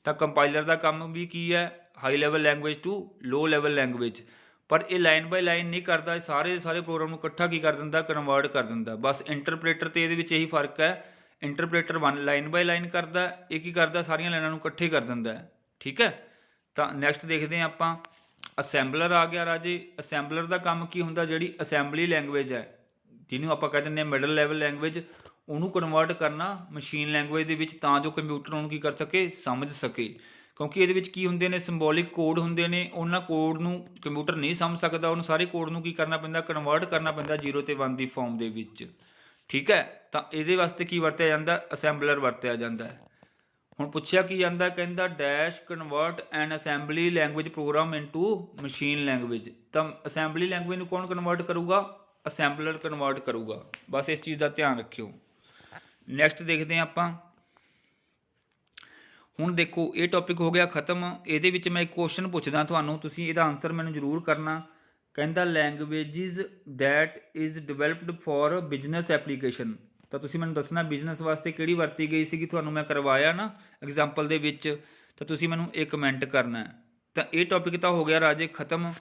ਤਾਂ ਕੰਪਾਈਲਰ ਦਾ ਕੰਮ ਵੀ ਕੀ ਹੈ, high level language to low level language. ਪਰ ਇਹ ਲਾਈਨ ਬਾਈ ਲਾਈਨ ਨਹੀਂ ਕਰਦਾ, ਸਾਰੇ ਪ੍ਰੋਗਰਾਮ ਨੂੰ ਇਕੱਠਾ ਕੀ ਕਰ ਦਿੰਦਾ, ਕਨਵਰਟ ਕਰ ਦਿੰਦਾ। ਬਸ ਇੰਟਰਪ੍ਰੇਟਰ ਤੇ ਇਹਦੇ ਵਿੱਚ ਇਹੀ ਫਰਕ ਹੈ, ਇੰਟਰਪ੍ਰੇਟਰ ਲਾਈਨ ਬਾਈ ਲਾਈਨ ਕਰਦਾ, ਇਹ ਕੀ ਕਰਦਾ, ਸਾਰੀਆਂ ਲਾਈਨਾਂ ਨੂੰ ਇਕੱਠੇ ਕਰ ਦਿੰਦਾ। ਠੀਕ ਹੈ, ਤਾਂ ਨੈਕਸਟ ਦੇਖਦੇ ਹਾਂ ਆਪਾਂ ਅਸੈਂਬਲਰ ਆ ਗਿਆ ਰਾਜੇ। ਅਸੈਂਬਲਰ ਦਾ ਕੰਮ ਕੀ ਹੁੰਦਾ, ਜਿਹੜੀ ਅਸੈਂਬਲੀ ਲੈਂਗੁਏਜ ਹੈ, ਜਿਹਨੂੰ ਆਪਾਂ ਕਹਿ ਦਿੰਦੇ ਹਾਂ ਮਿਡਲ ਲੈਵਲ ਲੈਂਗੁਏਜ, ਉਹਨੂੰ ਕਨਵਰਟ ਕਰਨਾ ਮਸ਼ੀਨ ਲੈਂਗੁਏਜ ਦੇ ਵਿੱਚ, ਤਾਂ ਜੋ ਕੰਪਿਊਟਰ ਉਹਨੂੰ ਕੀ ਕਰ ਸਕੇ, ਸਮਝ ਸਕੇ। ਕਿਉਂਕਿ ਇਹਦੇ ਵਿੱਚ ਕੀ ਹੁੰਦੇ ਨੇ, ਸਿੰਬੋਲਿਕ ਕੋਡ ਹੁੰਦੇ ਨੇ, ਉਹਨਾਂ ਕੋਡ ਨੂੰ ਕੰਪਿਊਟਰ ਨਹੀਂ ਸਮਝ ਸਕਦਾ, ਉਹਨੂੰ ਸਾਰੇ ਕੋਡ ਨੂੰ ਕੀ ਕਰਨਾ ਪੈਂਦਾ, ਕਨਵਰਟ ਕਰਨਾ ਪੈਂਦਾ 0 ਤੇ 1 ਦੀ ਫਾਰਮ ਦੇ ਵਿੱਚ। ਠੀਕ ਹੈ, ਤਾਂ ਇਹਦੇ ਵਾਸਤੇ ਕੀ ਵਰਤਿਆ ਜਾਂਦਾ, ਅਸੈਂਬਲਰ ਵਰਤਿਆ ਜਾਂਦਾ ਹੈ। ਹੁਣ ਪੁੱਛਿਆ ਕੀ ਜਾਂਦਾ, ਕਹਿੰਦਾ dash convert an assembly language program into machine language. ਤਾਂ ਅਸੈਂਬਲੀ ਲੈਂਗੁਏਜ ਨੂੰ ਕੌਣ ਕਨਵਰਟ ਕਰੂਗਾ, ਅਸੈਂਬਲਰ ਕਨਵਰਟ ਕਰੂਗਾ। ਬਸ ਇਸ ਚੀਜ਼ ਦਾ ਧਿਆਨ ਰੱਖਿਓ। ਨੈਕਸਟ ਦੇਖਦੇ ਹਾਂ ਆਪਾਂ। ਹੁਣ ਦੇਖੋ ਇਹ ਟੌਪਿਕ ਹੋ ਗਿਆ ਖ਼ਤਮ। ਇਹਦੇ ਵਿੱਚ ਮੈਂ ਇੱਕ ਕੁਐਸਚਨ ਪੁੱਛਦਾ ਤੁਹਾਨੂੰ, ਤੁਸੀਂ ਇਹਦਾ ਆਨਸਰ ਮੈਨੂੰ ਜ਼ਰੂਰ ਕਰਨਾ। ਕਹਿੰਦਾ languages that is developed for business application. ਤਾਂ ਤੁਸੀਂ ਮੈਨੂੰ ਦੱਸਣਾ ਬਿਜ਼ਨਸ ਵਾਸਤੇ ਕਿਹੜੀ ਵਰਤੀ ਗਈ ਸੀਗੀ, ਤੁਹਾਨੂੰ ਮੈਂ ਕਰਵਾਇਆ ਨਾ ਐਗਜ਼ਾਮਪਲ ਦੇ ਵਿੱਚ, ਤਾਂ ਤੁਸੀਂ ਮੈਨੂੰ ਇਹ ਕਮੈਂਟ ਕਰਨਾ। ਤਾਂ ਇਹ ਟੌਪਿਕ ਤਾਂ ਹੋ ਗਿਆ ਰਾਜੇ ਖ਼ਤਮ।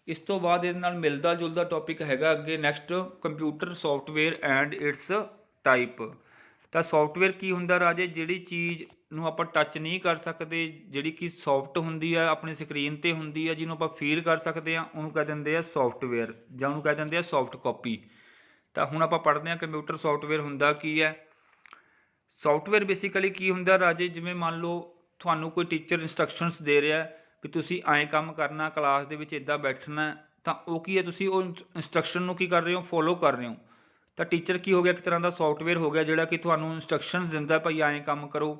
ਇਸ ਤੋਂ ਬਾਅਦ ਇਹਦੇ ਨਾਲ ਮਿਲਦਾ ਜੁਲਦਾ ਟੌਪਿਕ ਹੈਗਾ ਅੱਗੇ next, computer software and it's type. ਤਾਂ ਸੌਫਟਵੇਅਰ ਕੀ ਹੁੰਦਾ ਰਾਜੇ, ਜਿਹੜੀ ਚੀਜ਼ ਨੂੰ ਆਪਾਂ ਟੱਚ ਨਹੀਂ ਕਰ ਸਕਦੇ, ਜਿਹੜੀ ਕਿ ਸੌਫਟ ਹੁੰਦੀ ਆ, ਆਪਣੀ ਸਕਰੀਨ 'ਤੇ ਹੁੰਦੀ ਆ, ਜਿਹਨੂੰ ਆਪਾਂ ਫੀਲ ਕਰ ਸਕਦੇ ਹਾਂ, ਉਹਨੂੰ ਕਹਿ ਦਿੰਦੇ ਆ ਸੌਫਟਵੇਅਰ, ਜਾਂ ਉਹਨੂੰ ਕਹਿ ਦਿੰਦੇ ਆ ਸੌਫਟ ਕਾਪੀ। ਤਾਂ ਹੁਣ ਆਪਾਂ ਪੜ੍ਹਦੇ ਹਾਂ ਕੰਪਿਊਟਰ ਸੌਫਟਵੇਅਰ ਹੁੰਦਾ ਕੀ ਹੈ। ਸੌਫਟਵੇਅਰ ਬੇਸਿਕਲੀ ਕੀ ਹੁੰਦਾ ਰਾਜੇ, ਜਿਵੇਂ ਮੰਨ ਲਓ ਤੁਹਾਨੂੰ ਕੋਈ ਟੀਚਰ ਇੰਸਟਰਕਸ਼ਨਸ ਦੇ ਰਿਹਾ ਵੀ ਤੁਸੀਂ ਐਂ ਕੰਮ ਕਰਨਾ, ਕਲਾਸ ਦੇ ਵਿੱਚ ਇੱਦਾਂ ਬੈਠਣਾ, ਤਾਂ ਉਹ ਕੀ ਹੈ, ਤੁਸੀਂ ਉਹ ਇੰਸਟਰਕਸ਼ਨ ਨੂੰ ਕੀ ਕਰ ਰਹੇ ਹੋ, ਫੋਲੋ ਕਰ ਰਹੇ ਹੋ। ਤਾਂ ਟੀਚਰ ਕੀ ਹੋ ਗਿਆ, ਇੱਕ ਤਰ੍ਹਾਂ ਦਾ ਸੌਫਟਵੇਅਰ ਹੋ ਗਿਆ, ਜਿਹੜਾ ਕਿ ਤੁਹਾਨੂੰ ਇੰਸਟਰਕਸ਼ਨਸ ਦਿੰਦਾ, ਭਾਈ ਐਂ ਕੰਮ ਕਰੋ।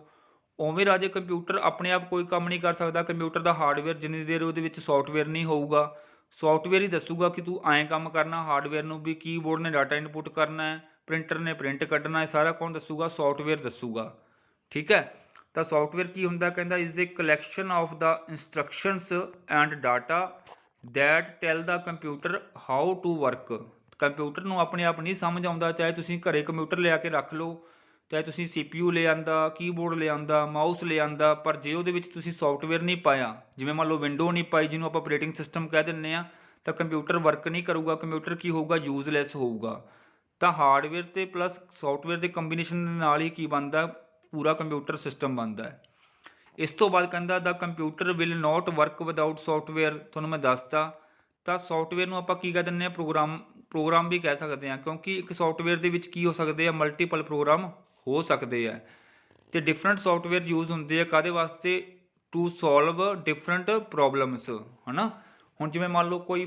ਉਵੇਂ ਰਾਜੇ ਕੰਪਿਊਟਰ ਆਪਣੇ ਆਪ ਕੋਈ ਕੰਮ ਨਹੀਂ ਕਰ ਸਕਦਾ। ਕੰਪਿਊਟਰ ਦਾ ਹਾਰਡਵੇਅਰ ਜਿੰਨੀ ਦੇਰ ਉਹਦੇ ਵਿੱਚ ਸੌਫਟਵੇਅਰ ਨਹੀਂ ਹੋਊਗਾ, ਸੌਫਟਵੇਅਰ ਹੀ ਦੱਸੂਗਾ ਕਿ ਤੂੰ ਐਂ ਕੰਮ ਕਰਨਾ। ਹਾਰਡਵੇਅਰ ਨੂੰ ਵੀ ਕੀਬੋਰਡ ਨੇ ਡਾਟਾ ਇਨਪੁੱਟ ਕਰਨਾ ਹੈ, ਪ੍ਰਿੰਟਰ ਨੇ ਪ੍ਰਿੰਟ ਕੱਢਣਾ ਹੈ, ਸਾਰਾ ਕੌਣ ਦੱਸੂਗਾ, ਸੌਫਟਵੇਅਰ ਦੱਸੂਗਾ। ਠੀਕ ਹੈ, ਤਾਂ ਸੌਫਟਵੇਅਰ ਕੀ ਹੁੰਦਾ, ਕਹਿੰਦਾ is a collection of the instructions and data that tell the computer how to work. Computer ਨੂੰ ਆਪਣੇ ਆਪ ਨਹੀਂ ਸਮਝ ਆਉਂਦਾ, ਚਾਹੇ ਤੁਸੀਂ ਘਰੇ ਕੰਪਿਊਟਰ ਲਿਆ ਕੇ ਰੱਖ ਲਓ, ਚਾਹੇ ਤੁਸੀਂ CPU ਲਿਆਂਦਾ, ਕੀਬੋਰਡ ਲਿਆਂਦਾ, ਮਾਊਸ ਲਿਆਂਦਾ, ਪਰ ਜੇ ਉਹਦੇ ਵਿੱਚ ਤੁਸੀਂ ਸੌਫਟਵੇਅਰ ਨਹੀਂ ਪਾਇਆ, ਜਿਵੇਂ ਮੰਨ ਲਓ ਵਿੰਡੋ ਨਹੀਂ ਪਾਈ, ਜਿਹਨੂੰ ਆਪਾਂ ਆਪਰੇਟਿੰਗ ਸਿਸਟਮ ਕਹਿ ਦਿੰਦੇ ਹਾਂ, ਤਾਂ ਕੰਪਿਊਟਰ ਵਰਕ ਨਹੀਂ ਕਰੂਗਾ। ਕੰਪਿਊਟਰ ਕੀ ਹੋਊਗਾ, ਯੂਜ਼ਲੈਸ ਹੋਊਗਾ। ਤਾਂ ਹਾਰਡਵੇਅਰ ਅਤੇ ਪਲੱਸ ਸੌਫਟਵੇਅਰ ਦੇ ਕੰਬੀਨੇਸ਼ਨ ਦੇ ਨਾਲ ਹੀ ਕੀ ਬਣਦਾ, ਪੂਰਾ ਕੰਪਿਊਟਰ ਸਿਸਟਮ ਬਣਦਾ ਹੈ। ਇਸ ਤੋਂ ਬਾਅਦ ਕਹਿੰਦਾ the computer will not work without software. ਤੁਹਾਨੂੰ ਮੈਂ ਦੱਸਤਾ। ਤਾਂ ਸੌਫਟਵੇਅਰ ਨੂੰ ਆਪਾਂ ਕੀ ਕਹਿ ਦਿੰਦੇ ਹਾਂ, ਪ੍ਰੋਗਰਾਮ ਵੀ ਕਹਿ ਸਕਦੇ ਹਾਂ, ਕਿਉਂਕਿ ਇੱਕ ਸੌਫਟਵੇਅਰ ਦੇ ਵਿੱਚ ਕੀ ਹੋ ਸਕਦੇ ਆ, ਮਲਟੀਪਲ ਪ੍ਰੋਗਰਾਮ ਹੋ ਸਕਦੇ ਆ। ਤੇ ਡਿਫਰੈਂਟ ਸੌਫਟਵੇਅਰ ਯੂਜ਼ ਹੁੰਦੇ ਆ ਕਾਹਦੇ ਵਾਸਤੇ, ਟੂ ਸੋਲਵ ਡਿਫਰੈਂਟ ਪ੍ਰੋਬਲਮਸ, ਹੈ ਨਾ। ਹੁਣ ਜਿਵੇਂ ਮੰਨ ਲਓ ਕੋਈ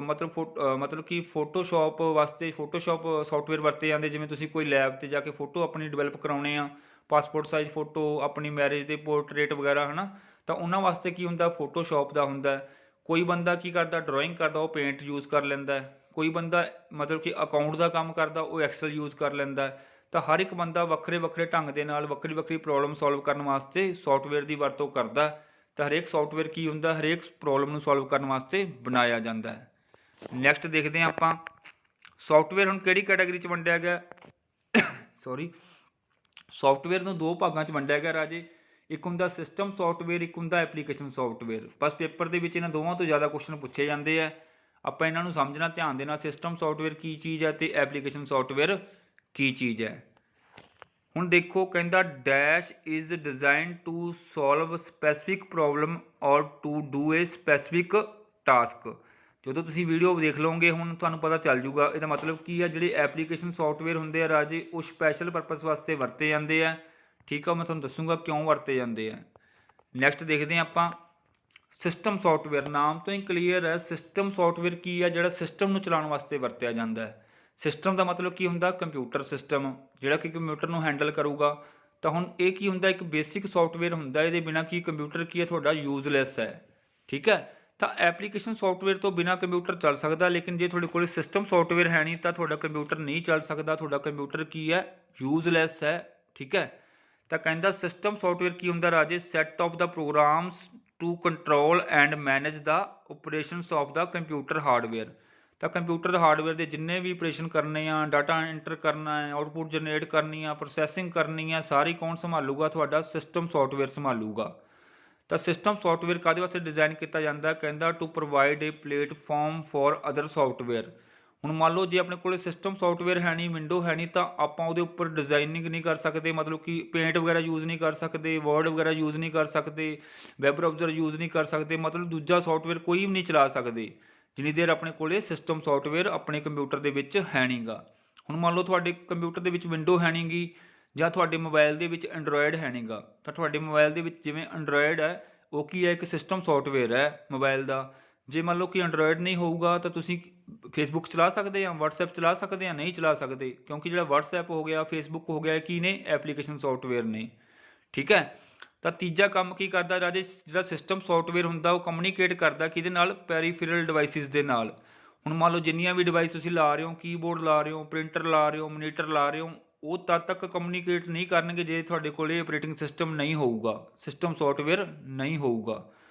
ਮਤਲਬ ਕਿ ਫੋਟੋਸ਼ੋਪ ਵਾਸਤੇ ਫੋਟੋਸ਼ੋਪ ਸੌਫਟਵੇਅਰ ਵਰਤੇ ਜਾਂਦੇ, ਜਿਵੇਂ ਤੁਸੀਂ ਕੋਈ ਲੈਬ 'ਤੇ ਜਾ ਕੇ ਫੋਟੋ ਆਪਣੀ ਡਿਵੈਲਪ ਕਰਾਉਣੇ ਆ, ਪਾਸਪੋਰਟ ਸਾਈਜ਼ ਫੋਟੋ, ਆਪਣੀ ਮੈਰਿਜ ਦੇ ਪੋਰਟਰੇਟ ਵਗੈਰਾ, ਹੈ ਨਾ। ਤਾਂ ਉਹਨਾਂ ਵਾਸਤੇ ਕੀ ਹੁੰਦਾ, ਫੋਟੋਸ਼ੋਪ ਦਾ ਹੁੰਦਾ। ਕੋਈ ਬੰਦਾ ਕੀ ਕਰਦਾ, ਡਰਾਇੰਗ ਕਰਦਾ, ਉਹ ਪੇਂਟ ਯੂਜ਼ ਕਰ ਲੈਂਦਾ। ਕੋਈ ਬੰਦਾ ਮਤਲਬ ਕਿ ਅਕਾਊਂਟ ਦਾ ਕੰਮ ਕਰਦਾ, ਉਹ ਐਕਸਲ ਯੂਜ਼ ਕਰ ਲੈਂਦਾ। ਤਾਂ ਹਰ ਇੱਕ ਬੰਦਾ ਵੱਖਰੇ ਵੱਖਰੇ ਢੰਗ ਦੇ ਨਾਲ ਵੱਖਰੀ ਵੱਖਰੀ ਪ੍ਰੋਬਲਮ ਸੋਲਵ ਕਰਨ ਵਾਸਤੇ ਸੌਫਟਵੇਅਰ ਦੀ ਵਰਤੋਂ ਕਰਦਾ। ਤਾਂ ਹਰੇਕ ਸੌਫਟਵੇਅਰ ਕੀ ਹੁੰਦਾ, ਹਰੇਕ ਪ੍ਰੋਬਲਮ ਨੂੰ ਸੋਲਵ ਕਰਨ ਵਾਸਤੇ ਬਣਾਇਆ ਜਾਂਦਾ ਹੈ। ਨੈਕਸਟ ਦੇਖਦੇ ਹਾਂ ਆਪਾਂ, ਸੌਫਟਵੇਅਰ ਹੁਣ ਕਿਹੜੀ ਕੈਟਾਗਰੀ 'ਚ ਵੰਡਿਆ ਗਿਆ ਸੌਰੀ ਸੌਫਟਵੇਅਰ ਨੂੰ ਦੋ ਭਾਗਾਂ 'ਚ ਵੰਡਿਆ ਗਿਆ ਰਾਜੇ। ਇੱਕ ਹੁੰਦਾ ਸਿਸਟਮ ਸੌਫਟਵੇਅਰ, ਇੱਕ ਹੁੰਦਾ ਐਪਲੀਕੇਸ਼ਨ ਸੌਫਟਵੇਅਰ। ਬਸ ਪੇਪਰ ਦੇ ਵਿੱਚ ਇਹਨਾਂ ਦੋਵਾਂ ਤੋਂ ਜ਼ਿਆਦਾ ਕੁਐਸਚਨ ਪੁੱਛੇ ਜਾਂਦੇ ਆ, ਆਪਾਂ ਇਹਨਾਂ ਨੂੰ ਸਮਝਣਾ ਧਿਆਨ ਦੇਣਾ, ਸਿਸਟਮ ਸੌਫਟਵੇਅਰ ਕੀ ਚੀਜ਼ ਹੈ ਅਤੇ ਐਪਲੀਕੇਸ਼ਨ ਸੌਫਟਵੇਅਰ ਕੀ ਚੀਜ਼ ਹੈ। ਹੁਣ ਦੇਖੋ ਕਹਿੰਦਾ dash is design to solve specific problem or to do a specific task. ਜਦੋਂ ਤੁਸੀਂ ਵੀਡੀਓ ਦੇਖ ਲਓਗੇ ਹੁਣ ਤੁਹਾਨੂੰ ਪਤਾ ਚੱਲ ਜੂਗਾ ਇਹਦਾ ਮਤਲਬ ਕੀ ਆ। ਜਿਹੜੇ ਐਪਲੀਕੇਸ਼ਨ ਸੌਫਟਵੇਅਰ ਹੁੰਦੇ ਆ ਰਾਜੇ, ਉਹ ਸਪੈਸ਼ਲ ਪਰਪਸ ਵਾਸਤੇ ਵਰਤੇ ਜਾਂਦੇ ਆ, ਠੀਕ ਆ। ਮੈਂ ਤੁਹਾਨੂੰ ਦੱਸੂਗਾ ਕਿਉਂ ਵਰਤੇ ਜਾਂਦੇ ਆ। ਨੈਕਸਟ ਦੇਖਦੇ ਹਾਂ ਆਪਾਂ, ਸਿਸਟਮ ਸੌਫਟਵੇਅਰ। ਨਾਮ ਤੋਂ ਹੀ ਕਲੀਅਰ ਹੈ, ਸਿਸਟਮ ਸੌਫਟਵੇਅਰ ਕੀ ਆ, ਜਿਹੜਾ ਸਿਸਟਮ ਨੂੰ ਚਲਾਉਣ ਵਾਸਤੇ ਵਰਤਿਆ ਜਾਂਦਾ ਹੈ। ਸਿਸਟਮ ਦਾ ਮਤਲਬ ਕੀ ਹੁੰਦਾ, ਕੰਪਿਊਟਰ ਸਿਸਟਮ, ਜਿਹੜਾ ਕਿ ਕੰਪਿਊਟਰ ਨੂੰ ਹੈਂਡਲ ਕਰੂਗਾ। ਤਾਂ ਹੁਣ ਇਹ ਕੀ ਹੁੰਦਾ, ਇੱਕ ਬੇਸਿਕ ਸੌਫਟਵੇਅਰ ਹੁੰਦਾ, ਇਹਦੇ ਬਿਨਾਂ ਕੀ ਕੰਪਿਊਟਰ ਕੀ ਹੈ ਤੁਹਾਡਾ ਯੂਜ਼ਲੈਸ ਹੈ, ਠੀਕ ਹੈ। ਤਾਂ ਐਪਲੀਕੇਸ਼ਨ ਸੌਫਟਵੇਅਰ ਤੋਂ ਬਿਨਾਂ ਕੰਪਿਊਟਰ ਚੱਲ ਸਕਦਾ, ਲੇਕਿਨ ਜੇ ਤੁਹਾਡੇ ਕੋਲ ਸਿਸਟਮ ਸੌਫਟਵੇਅਰ ਹੈ ਨਹੀਂ ਤਾਂ ਤੁਹਾਡਾ ਕੰਪਿਊਟਰ ਨਹੀਂ ਚੱਲ ਸਕਦਾ, ਤੁਹਾਡਾ ਕੰਪਿਊਟਰ ਕੀ ਹੈ, ਯੂਜ਼ਲੈਸ ਹੈ, ਠੀਕ ਹੈ। ਤਾਂ ਕਹਿੰਦਾ ਸਿਸਟਮ ਸੌਫਟਵੇਅਰ ਕੀ ਹੁੰਦਾ ਰਾਜੇ, set of the programs to control and manage the operations of the computer hardware. ਤਾਂ ਕੰਪਿਊਟਰ ਹਾਰਡਵੇਅਰ ਦੇ ਜਿੰਨੇ ਵੀ ਆਪਰੇਸ਼ਨ ਕਰਨੇ ਆ, ਡਾਟਾ ਐਂਟਰ ਕਰਨਾ ਹੈ, ਆਊਟਪੁੱਟ ਜਨਰੇਟ ਕਰਨੀ ਆ, ਪ੍ਰੋਸੈਸਿੰਗ ਕਰਨੀ ਆ, ਸਾਰੀ ਕੌਣ ਸੰਭਾਲੂਗਾ, ਤੁਹਾਡਾ ਸਿਸਟਮ ਸੌਫਟਵੇਅਰ ਸੰਭਾਲੂਗਾ। ਤਾਂ ਸਿਸਟਮ ਸੌਫਟਵੇਅਰ ਕਾਹਦੇ ਵਾਸਤੇ ਡਿਜ਼ਾਈਨ ਕੀਤਾ ਜਾਂਦਾ, ਕਹਿੰਦਾ to provide a platform for other software. ਹੁਣ ਮੰਨ ਲਓ ਜੇ ਆਪਣੇ ਕੋਲ ਸਿਸਟਮ ਸੌਫਟਵੇਅਰ ਹੈ ਨਹੀਂ, ਵਿੰਡੋ ਹੈ ਨਹੀਂ, ਤਾਂ ਆਪਾਂ ਉਹਦੇ ਉੱਪਰ ਡਿਜ਼ਾਈਨਿੰਗ ਨਹੀਂ ਕਰ ਸਕਦੇ, ਮਤਲਬ ਕਿ ਪੇਂਟ ਵਗੈਰਾ ਯੂਜ਼ ਨਹੀਂ ਕਰ ਸਕਦੇ, ਵਰਡ ਵਗੈਰਾ ਯੂਜ਼ ਨਹੀਂ ਕਰ ਸਕਦੇ, ਵੈਬ ਬਰਾਊਜ਼ਰ ਯੂਜ਼ ਨਹੀਂ ਕਰ ਸਕਦੇ, ਮਤਲਬ ਦੂਜਾ ਸੌਫਟਵੇਅਰ ਕੋਈ ਵੀ ਨਹੀਂ ਚਲਾ ਸਕਦੇ ਜਿੰਨੀ ਦੇਰ ਆਪਣੇ ਕੋਲ ਸਿਸਟਮ ਸੌਫਟਵੇਅਰ ਆਪਣੇ ਕੰਪਿਊਟਰ ਦੇ ਵਿੱਚ ਹੈ ਨਹੀਂਗਾ। ਹੁਣ ਮੰਨ ਲਓ ਤੁਹਾਡੇ ਕੰਪਿਊਟਰ ਦੇ ਵਿੱਚ ਵਿੰਡੋ ਹੈ ਨਹੀਂਗੀ, ਜਾਂ ਤੁਹਾਡੇ ਮੋਬਾਈਲ ਦੇ ਵਿੱਚ ਐਂਡਰੋਇਡ ਹੈ ਨਹੀਂਗਾ। ਤਾਂ ਤੁਹਾਡੇ ਮੋਬਾਈਲ ਦੇ ਵਿੱਚ ਜਿਵੇਂ ਐਂਡਰੋਇਡ ਹੈ, ਉਹ ਕੀ ਹੈ, ਇੱਕ ਸਿਸਟਮ ਸੌਫਟਵੇਅਰ ਹੈ ਮੋਬਾਈਲ ਦਾ। ਜੇ ਮੰਨ ਲਓ ਕਿ ਐਂਡਰੋਇਡ ਨਹੀਂ ਹੋਊਗਾ ਤਾਂ ਤੁਸੀਂ ਫੇਸਬੁੱਕ ਚਲਾ ਸਕਦੇ ਆ, ਵਟਸਐਪ ਚਲਾ ਸਕਦੇ ਆ, ਨਹੀਂ ਚਲਾ ਸਕਦੇ, ਕਿਉਂਕਿ ਜਿਹੜਾ ਵਟਸਐਪ ਹੋ ਗਿਆ, ਫੇਸਬੁੱਕ ਹੋ ਗਿਆ, ਕੀ ਨੇ, ਐਪਲੀਕੇਸ਼ਨ ਸੌਫਟਵੇਅਰ ਨੇ, ਠੀਕ ਹੈ। ਤਾਂ ਤੀਜਾ ਕੰਮ ਕੀ ਕਰਦਾ ਰਾਜੇ, ਜਿਹੜਾ ਸਿਸਟਮ ਸੌਫਟਵੇਅਰ ਹੁੰਦਾ ਉਹ ਕਮਿਊਨੀਕੇਟ ਕਰਦਾ ਕਿਹਦੇ ਨਾਲ, ਪੈਰੀਫਿਰਲ ਡਿਵਾਈਸਿਸ ਦੇ ਨਾਲ। ਹੁਣ ਮੰਨ ਲਓ ਜਿੰਨੀਆਂ ਵੀ ਡਿਵਾਈਸ ਤੁਸੀਂ ਲਾ ਰਹੇ ਹੋ, ਕੀਬੋਰਡ ਲਾ ਰਹੇ ਹੋ, ਪ੍ਰਿੰਟਰ ਲਾ ਰਹੇ ਹੋ, ਮੋਨੀਟਰ ਲਾ ਰਹੇ ਹੋ, ਉਹ ਤਦ ਤੱਕ ਕਮਿਊਨੀਕੇਟ ਨਹੀਂ ਕਰਨਗੇ ਜੇ ਤੁਹਾਡੇ ਕੋਲ ਆਪਰੇਟਿੰਗ ਸਿਸਟਮ ਨਹੀਂ ਹੋਊਗਾ, ਸਿਸਟਮ ਸੌਫਟਵੇਅਰ ਨਹੀਂ ਹੋਊਗਾ।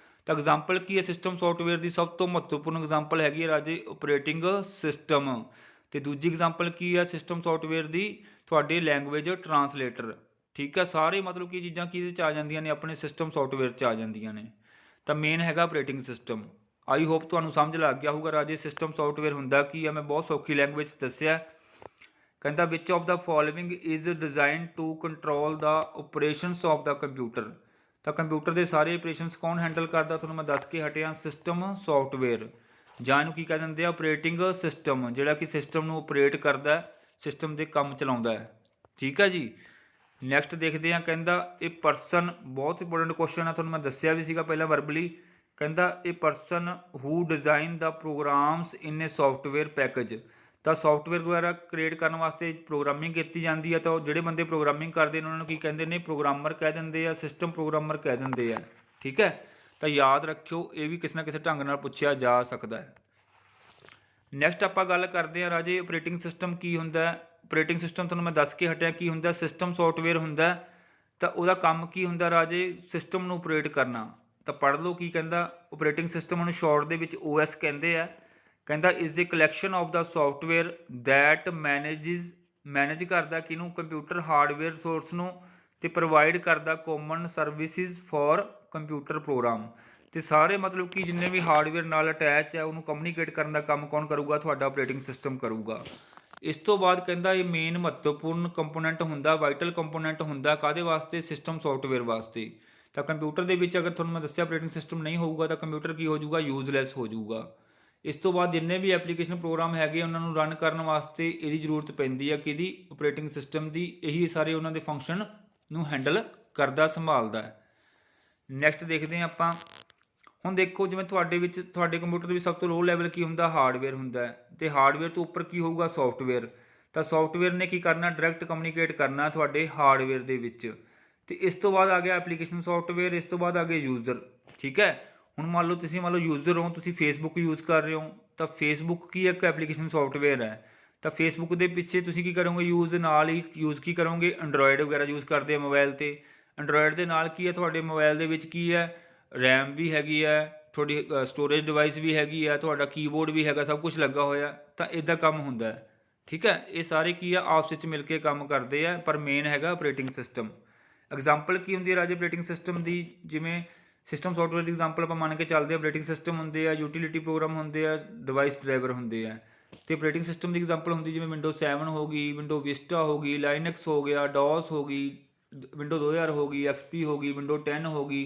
ਤਾਂ ਐਗਜ਼ਾਮਪਲ ਕੀ ਹੈ ਸਿਸਟਮ ਸੌਫਟਵੇਅਰ ਦੀ, ਸਭ ਤੋਂ ਮਹੱਤਵਪੂਰਨ ਐਗਜ਼ਾਮਪਲ ਹੈਗੀ ਹੈ ਰਾਜੇ ਆਪਰੇਟਿੰਗ ਸਿਸਟਮ। ਅਤੇ ਦੂਜੀ ਐਗਜ਼ਾਮਪਲ ਕੀ ਹੈ ਸਿਸਟਮ ਸੌਫਟਵੇਅਰ ਦੀ, ਤੁਹਾਡੇ ਲੈਂਗੁਏਜ ਟਰਾਂਸਲੇਟਰ, ਠੀਕ ਹੈ। ਸਾਰੇ ਮਤਲਬ ਕਿ ਚੀਜ਼ਾਂ ਕਿਹਦੇ 'ਚ ਆ ਜਾਂਦੀਆਂ ਨੇ, ਆਪਣੇ ਸਿਸਟਮ ਸੌਫਟਵੇਅਰ 'ਚ ਆ ਜਾਂਦੀਆਂ ਨੇ। ਤਾਂ ਮੇਨ ਹੈਗਾ ਆਪਰੇਟਿੰਗ ਸਿਸਟਮ। ਆਈ ਹੋਪ ਤੁਹਾਨੂੰ ਸਮਝ ਲੱਗ ਗਿਆ ਹੋਊਗਾ ਰਾਜੇ ਸਿਸਟਮ ਸੌਫਟਵੇਅਰ ਹੁੰਦਾ ਕੀ ਆ, ਮੈਂ ਬਹੁਤ ਸੌਖੀ ਲੈਂਗੁਏਜ ਦੱਸਿਆ। ਕਹਿੰਦਾ which of the following is design to control the operations of the computer. ਤਾਂ ਕੰਪਿਊਟਰ ਦੇ ਸਾਰੇ ਆਪਰੇਸ਼ਨਸ ਕੌਣ ਹੈਂਡਲ ਕਰਦਾ, ਤੁਹਾਨੂੰ ਮੈਂ ਦੱਸ ਕੇ ਹਟਿਆ, ਸਿਸਟਮ ਸੌਫਟਵੇਅਰ, ਜਾਂ ਇਹਨੂੰ ਕੀ ਕਹਿ ਦਿੰਦੇ ਆ, ਆਪਰੇਟਿੰਗ ਸਿਸਟਮ, ਜਿਹੜਾ ਕਿ ਸਿਸਟਮ ਨੂੰ ਆਪਰੇਟ ਕਰਦਾ, ਸਿਸਟਮ ਦੇ ਕੰਮ ਚਲਾਉਂਦਾ ਹੈ, ਠੀਕ ਹੈ ਜੀ। ਨੈਕਸਟ ਦੇਖਦੇ ਹਾਂ, ਕਹਿੰਦਾ ਇਹ ਪਰਸਨ, ਬਹੁਤ ਇੰਪੋਰਟੈਂਟ ਕੁਐਸਚਨ ਆ, ਤੁਹਾਨੂੰ ਮੈਂ ਦੱਸਿਆ ਵੀ ਸੀਗਾ ਪਹਿਲਾਂ ਵਰਬਲੀ। ਕਹਿੰਦਾ ਇਹ person who design the programs in a software package. ਤਾਂ ਸੌਫਟਵੇਅਰ ਵਗੈਰਾ ਕ੍ਰੀਏਟ ਕਰਨ ਵਾਸਤੇ ਪ੍ਰੋਗਰਾਮਿੰਗ ਕੀਤੀ ਜਾਂਦੀ ਹੈ, ਤਾਂ ਉਹ ਜਿਹੜੇ ਬੰਦੇ ਪ੍ਰੋਗਰਾਮਿੰਗ ਕਰਦੇ ਨੇ ਉਹਨਾਂ ਨੂੰ ਕੀ ਕਹਿੰਦੇ ਨੇ, ਪ੍ਰੋਗਰਾਮਰ ਕਹਿ ਦਿੰਦੇ ਆ, ਸਿਸਟਮ ਪ੍ਰੋਗਰਾਮਰ ਕਹਿ ਦਿੰਦੇ ਆ, ਠੀਕ ਹੈ। ਤਾਂ ਯਾਦ ਰੱਖਿਓ, ਇਹ ਵੀ ਕਿਸੇ ਨਾ ਕਿਸੇ ਢੰਗ ਨਾਲ ਪੁੱਛਿਆ ਜਾ ਸਕਦਾ ਹੈ। ਨੈਕਸਟ ਆਪਾਂ ਗੱਲ ਕਰਦੇ ਹਾਂ ਰਾਜੇ ਆਪਰੇਟਿੰਗ ਸਿਸਟਮ ਕੀ ਹੁੰਦਾ। ਆਪਰੇਟਿੰਗ ਸਿਸਟਮ ਤੁਹਾਨੂੰ ਮੈਂ ਦੱਸ ਕੇ ਹਟਿਆ ਕੀ ਹੁੰਦਾ, ਸਿਸਟਮ ਸੌਫਟਵੇਅਰ ਹੁੰਦਾ। ਤਾਂ ਉਹਦਾ ਕੰਮ ਕੀ ਹੁੰਦਾ ਰਾਜੇ, ਸਿਸਟਮ ਨੂੰ ਆਪਰੇਟ ਕਰਨਾ। ਤਾਂ ਪੜ੍ਹ ਲਓ ਕੀ ਕਹਿੰਦਾ, ਆਪਰੇਟਿੰਗ ਸਿਸਟਮ ਨੂੰ ਸ਼ਾਰਟ ਦੇ ਵਿੱਚ OS ਕਹਿੰਦੇ ਆ। ਕਹਿੰਦਾ is a collection of the software that manage ਕਰਦਾ ਕਿਹਨੂੰ, ਕੰਪਿਊਟਰ ਹਾਰਡਵੇਅਰ ਰਿਸੋਰਸ ਨੂੰ, ਅਤੇ ਪ੍ਰੋਵਾਈਡ ਕਰਦਾ common services for computer program. ਅਤੇ ਸਾਰੇ ਮਤਲਬ ਕਿ ਜਿੰਨੇ ਵੀ ਹਾਰਡਵੇਅਰ ਨਾਲ ਅਟੈਚ ਹੈ ਉਹਨੂੰ ਕਮਿਊਨੀਕੇਟ ਕਰਨ ਦਾ ਕੰਮ ਕੌਣ ਕਰੂਗਾ, ਤੁਹਾਡਾ ਆਪਰੇਟਿੰਗ ਸਿਸਟਮ ਕਰੂਗਾ। ਇਸ ਤੋਂ ਬਾਅਦ ਕਹਿੰਦਾ ਇਹ ਮੇਨ ਮਹੱਤਵਪੂਰਨ ਕੰਪੋਨੈਂਟ ਹੁੰਦਾ, ਵਾਈਟਲ ਕੰਪੋਨੈਂਟ ਹੁੰਦਾ, ਕਾਹਦੇ ਵਾਸਤੇ, ਸਿਸਟਮ ਸੌਫਟਵੇਅਰ ਵਾਸਤੇ। ਤਾਂ ਕੰਪਿਊਟਰ ਦੇ ਵਿੱਚ ਅਗਰ ਤੁਹਾਨੂੰ ਮੈਂ ਦੱਸਿਆ ਆਪਰੇਟਿੰਗ ਸਿਸਟਮ ਨਹੀਂ ਹੋਊਗਾ ਤਾਂ ਕੰਪਿਊਟਰ ਕੀ ਹੋ ਜਾਊਗਾ, ਯੂਜ਼ਲੈਸ ਹੋ ਜਾਊਗਾ। ਇਸ ਤੋਂ ਬਾਅਦ ਜਿੰਨੇ ਵੀ ਐਪਲੀਕੇਸ਼ਨ ਪ੍ਰੋਗਰਾਮ ਹੈਗੇ ਉਹਨਾਂ ਨੂੰ ਰਨ ਕਰਨ ਵਾਸਤੇ ਇਹਦੀ ਜ਼ਰੂਰਤ ਪੈਂਦੀ ਹੈ, ਕਿਹਦੀ? ਆਪਰੇਟਿੰਗ ਸਿਸਟਮ ਦੀ। ਇਹੀ ਸਾਰੇ ਉਹਨਾਂ ਦੇ ਫੰਕਸ਼ਨ ਨੂੰ ਹੈਂਡਲ ਕਰਦਾ, ਸੰਭਾਲਦਾ ਹੈ। ਨੈਕਸਟ ਦੇਖਦੇ ਹਾਂ ਆਪਾਂ। ਹੁਣ ਦੇਖੋ ਜਿਵੇਂ ਤੁਹਾਡੇ ਕੰਪਿਊਟਰ ਦੇ ਵਿੱਚ ਸਭ ਤੋਂ ਲੋ ਲੈਵਲ ਕੀ ਹੁੰਦਾ? ਹਾਰਡਵੇਅਰ ਹੁੰਦਾ ਹੈ, ਅਤੇ ਹਾਰਡਵੇਅਰ ਤੋਂ ਉੱਪਰ ਕੀ ਹੋਊਗਾ? ਸੌਫਟਵੇਅਰ। ਤਾਂ ਸੌਫਟਵੇਅਰ ਨੇ ਕੀ ਕਰਨਾ? ਡਾਇਰੈਕਟ ਕਮਿਊਨੀਕੇਟ ਕਰਨਾ ਤੁਹਾਡੇ ਹਾਰਡਵੇਅਰ ਦੇ ਵਿੱਚ। ਅਤੇ ਇਸ ਤੋਂ ਬਾਅਦ ਆ ਗਿਆ ਐਪਲੀਕੇਸ਼ਨ ਸੌਫਟਵੇਅਰ, ਇਸ ਤੋਂ ਬਾਅਦ ਆ ਗਏ ਯੂਜ਼ਰ। ਠੀਕ ਹੈ, ਹੁਣ ਮੰਨ ਲਓ ਯੂਜ਼ਰ ਹੋ, ਤੁਸੀਂ ਫੇਸਬੁੱਕ ਯੂਜ਼ ਕਰ ਰਹੇ ਹੋ, ਤਾਂ ਫੇਸਬੁੱਕ ਕੀ ਇੱਕ ਐਪਲੀਕੇਸ਼ਨ ਸੌਫਟਵੇਅਰ ਹੈ। ਤਾਂ ਫੇਸਬੁੱਕ ਦੇ ਪਿੱਛੇ ਤੁਸੀਂ ਕੀ ਕਰੋਗੇ? ਨਾਲ ਹੀ ਯੂਜ਼ ਕੀ ਕਰੋਗੇ? ਐਂਡਰੋਇਡ ਵਗੈਰਾ ਯੂਜ਼ ਕਰਦੇ ਆ ਮੋਬਾਇਲ 'ਤੇ। ਐਂਡਰੋਇਡ ਦੇ ਨਾਲ ਕੀ ਹੈ? ਤੁਹਾਡੇ ਮੋਬਾਇਲ ਦੇ ਵਿੱਚ ਕੀ ਹੈ? ਰੈਮ ਵੀ ਹੈਗੀ ਹੈ, ਤੁਹਾਡੀ ਸਟੋਰੇਜ ਡਿਵਾਈਸ ਵੀ ਹੈਗੀ ਆ, ਤੁਹਾਡਾ ਕੀਬੋਰਡ ਵੀ ਹੈਗਾ, ਸਭ ਕੁਝ ਲੱਗਾ ਹੋਇਆ। ਤਾਂ ਇੱਦਾਂ ਕੰਮ ਹੁੰਦਾ ਹੈ। ਠੀਕ ਹੈ, ਇਹ ਸਾਰੇ ਕੀ ਆ? ਆਪਸ ਵਿੱਚ ਮਿਲ ਕੇ ਕੰਮ ਕਰਦੇ ਆ, ਪਰ ਮੇਨ ਹੈਗਾ ਆਪਰੇਟਿੰਗ ਸਿਸਟਮ। ਐਗਜ਼ਾਮਪਲ ਕੀ ਹੁੰਦੀ ਹੈ ਰਾਜੇ ਆਪਰੇਟਿੰਗ ਸਿਸਟਮ ਦੀ? ਜਿਵੇਂ ਸਿਸਟਮ ਸੌਫਟਵੇਅਰ ਦੀ ਐਗਜ਼ਾਮਪਲ ਆਪਾਂ ਮੰਨ ਕੇ ਚੱਲਦੇ ਹਾਂ, ਆਪਰੇਟਿੰਗ ਸਿਸਟਮ ਹੁੰਦੇ ਆ, ਯੂਟੀਲਿਟੀ ਪ੍ਰੋਗਰਾਮ ਹੁੰਦੇ ਆ, ਡਿਵਾਈਸ ਡਰਾਈਵਰ ਹੁੰਦੇ ਆ। ਅਤੇ ਆਪਰੇਟਿੰਗ ਸਿਸਟਮ ਦੀ ਐਗਜ਼ਾਮਪਲ ਹੁੰਦੀ ਜਿਵੇਂ ਵਿੰਡੋ 7 ਹੋ ਗਈ, ਵਿੰਡੋ ਵਿਸਟਾ ਹੋ ਗਈ, ਲਾਈਨਕਸ ਹੋ ਗਿਆ, ਡੋਸ ਹੋ ਗਈ, ਵਿੰਡੋ 2000 ਹੋ ਗਈ, XP ਹੋ ਗਈ, ਵਿੰਡੋ 10 ਹੋ ਗਈ,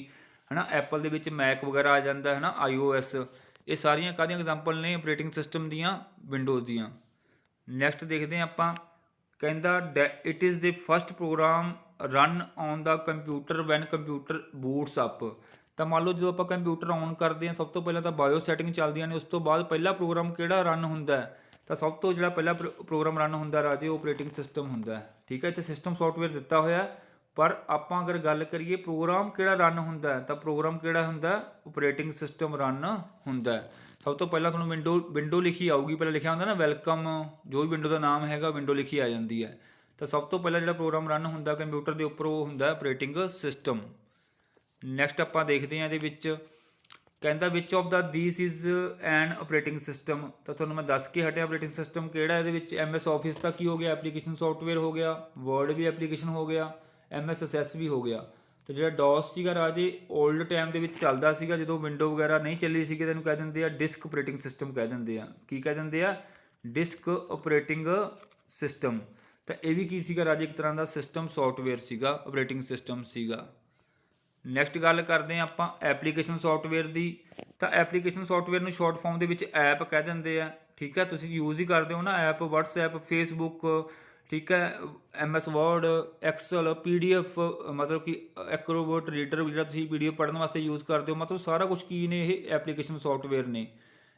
ਹੈ ਨਾ। ਐਪਲ ਦੇ ਵਿੱਚ ਮੈਕ ਵਗੈਰਾ ਆ ਜਾਂਦਾ, ਹੈ ਨਾ, iOS। ਇਹ ਸਾਰੀਆਂ ਕਾਹਦੀਆਂ ਐਗਜ਼ਾਮਪਲ ਨੇ? ਆਪਰੇਟਿੰਗ ਸਿਸਟਮ ਦੀਆਂ, ਵਿੰਡੋਜ਼ ਦੀਆਂ। ਨੈਕਸਟ ਦੇਖਦੇ ਹਾਂ ਆਪਾਂ। ਕਹਿੰਦਾ it is the first program run on the computer when computer boots up. ਤਾਂ ਮੰਨ ਲਓ ਜਦੋਂ ਆਪਾਂ ਕੰਪਿਊਟਰ ਔਨ ਕਰਦੇ ਹਾਂ, ਸਭ ਤੋਂ ਪਹਿਲਾਂ ਤਾਂ ਬਾਇਓ ਸੈਟਿੰਗ ਚੱਲਦੀਆਂ ਨੇ, ਉਸ ਤੋਂ ਬਾਅਦ ਪਹਿਲਾ ਪ੍ਰੋਗਰਾਮ ਕਿਹੜਾ ਰਨ ਹੁੰਦਾ ਹੈ? ਤਾਂ ਸਭ ਤੋਂ ਜਿਹੜਾ ਪਹਿਲਾ ਪ੍ਰੋਗਰਾਮ ਰਨ ਹੁੰਦਾ ਰਾਜੇ, ਉਹ ਆਪਰੇਟਿੰਗ ਸਿਸਟਮ ਹੁੰਦਾ ਹੈ। ਠੀਕ ਹੈ, ਇੱਥੇ ਸਿਸਟਮ ਸੌਫਟਵੇਅਰ ਦਿੱਤਾ ਹੋਇਆ, ਪਰ ਆਪਾਂ ਅਗਰ ਗੱਲ ਕਰੀਏ ਪ੍ਰੋਗਰਾਮ ਕਿਹੜਾ ਰਨ ਹੁੰਦਾ ਹੈ, ਤਾਂ ਪ੍ਰੋਗਰਾਮ ਕਿਹੜਾ ਹੁੰਦਾ? ਆਪਰੇਟਿੰਗ ਸਿਸਟਮ ਰਨ ਹੁੰਦਾ ਹੈ। ਸਭ ਤੋਂ ਪਹਿਲਾਂ ਤੁਹਾਨੂੰ ਵਿੰਡੋ ਲਿਖੀ ਆਊਗੀ, ਪਹਿਲਾਂ ਲਿਖਿਆ ਹੁੰਦਾ ਨਾ ਵੈਲਕਮ, ਜੋ ਵੀ ਵਿੰਡੋ ਦਾ ਨਾਮ ਹੈਗਾ ਵਿੰਡੋ ਲਿਖੀ ਆ ਜਾਂਦੀ ਹੈ। ਤਾਂ ਸਭ ਤੋਂ ਪਹਿਲਾਂ ਜਿਹੜਾ ਪ੍ਰੋਗਰਾਮ ਰਨ ਹੁੰਦਾ ਕੰਪਿਊਟਰ ਦੇ ਉੱਪਰ, ਉਹ ਹੁੰਦਾ ਆਪਰੇਟਿੰਗ ਸਿਸਟਮ। ਨੈਕਸਟ ਆਪਾਂ ਦੇਖਦੇ ਹਾਂ ਇਹਦੇ ਵਿੱਚ। ਕਹਿੰਦਾ which of the this is an operating system. ਤਾਂ ਤੁਹਾਨੂੰ ਮੈਂ ਦੱਸ ਕੇ ਹਟਿਆ ਆਪਰੇਟਿੰਗ ਸਿਸਟਮ ਕਿਹੜਾ। ਇਹਦੇ ਵਿੱਚ MS ਆਫਿਸ ਦਾ ਕੀ ਹੋ ਗਿਆ? ਐਪਲੀਕੇਸ਼ਨ ਸੌਫਟਵੇਅਰ ਹੋ ਗਿਆ, ਵਰਡ ਵੀ ਐਪਲੀਕੇਸ਼ਨ ਹੋ ਗਿਆ, MS ਐਕਸੈਸ ਵੀ ਹੋ ਗਿਆ। ਅਤੇ ਜਿਹੜਾ ਡੋਸ ਸੀਗਾ ਰਾਜੇ, ਓਲਡ ਟਾਈਮ ਦੇ ਵਿੱਚ ਚੱਲਦਾ ਸੀਗਾ, ਜਦੋਂ ਵਿੰਡੋ ਵਗੈਰਾ ਨਹੀਂ ਚੱਲੀ ਸੀਗੀ, ਤੈਨੂੰ ਕਹਿ ਦਿੰਦੇ ਆ ਡਿਸਕ ਆਪਰੇਟਿੰਗ ਸਿਸਟਮ ਕਹਿ ਦਿੰਦੇ ਆ। ਕੀ ਕਹਿ ਦਿੰਦੇ ਆ? Disk operating system. ਤਾਂ ਇਹ ਵੀ ਕੀ ਸੀਗਾ ਰਾਜੇ? ਇੱਕ ਤਰ੍ਹਾਂ ਦਾ ਸਿਸਟਮ ਸੌਫਟਵੇਅਰ ਸੀਗਾ, ਆਪਰੇਟਿੰਗ ਸਿਸਟਮ ਸੀਗਾ। ਨੈਕਸਟ ਗੱਲ ਕਰਦੇ ਹਾਂ ਆਪਾਂ ਐਪਲੀਕੇਸ਼ਨ ਸੌਫਟਵੇਅਰ ਦੀ। ਤਾਂ ਐਪਲੀਕੇਸ਼ਨ ਸੌਫਟਵੇਅਰ ਨੂੰ ਸ਼ਾਰਟ ਫਾਰਮ ਦੇ ਵਿੱਚ ਐਪ ਕਹਿ ਦਿੰਦੇ ਆ। ਠੀਕ ਹੈ, ਤੁਸੀਂ ਯੂਜ਼ ਹੀ ਕਰਦੇ ਹੋ ਨਾ ਐਪ, ਵਟਸਐਪ, ਫੇਸਬੁੱਕ, ਠੀਕ ਹੈ, MS ਵਰਡ, ਐਕਸਲ, PDF, ਮਤਲਬ ਕਿ ਐਕਰੋਬੈਟ ਰੀਡਰ ਜਿਹੜਾ ਤੁਸੀਂ PDF ਪੜ੍ਹਨ ਵਾਸਤੇ ਯੂਜ਼ ਕਰਦੇ ਹੋ, ਮਤਲਬ ਸਾਰਾ ਕੁਛ ਕੀ ਨੇ? ਇਹ ਐਪਲੀਕੇਸ਼ਨ ਸੌਫਟਵੇਅਰ ਨੇ।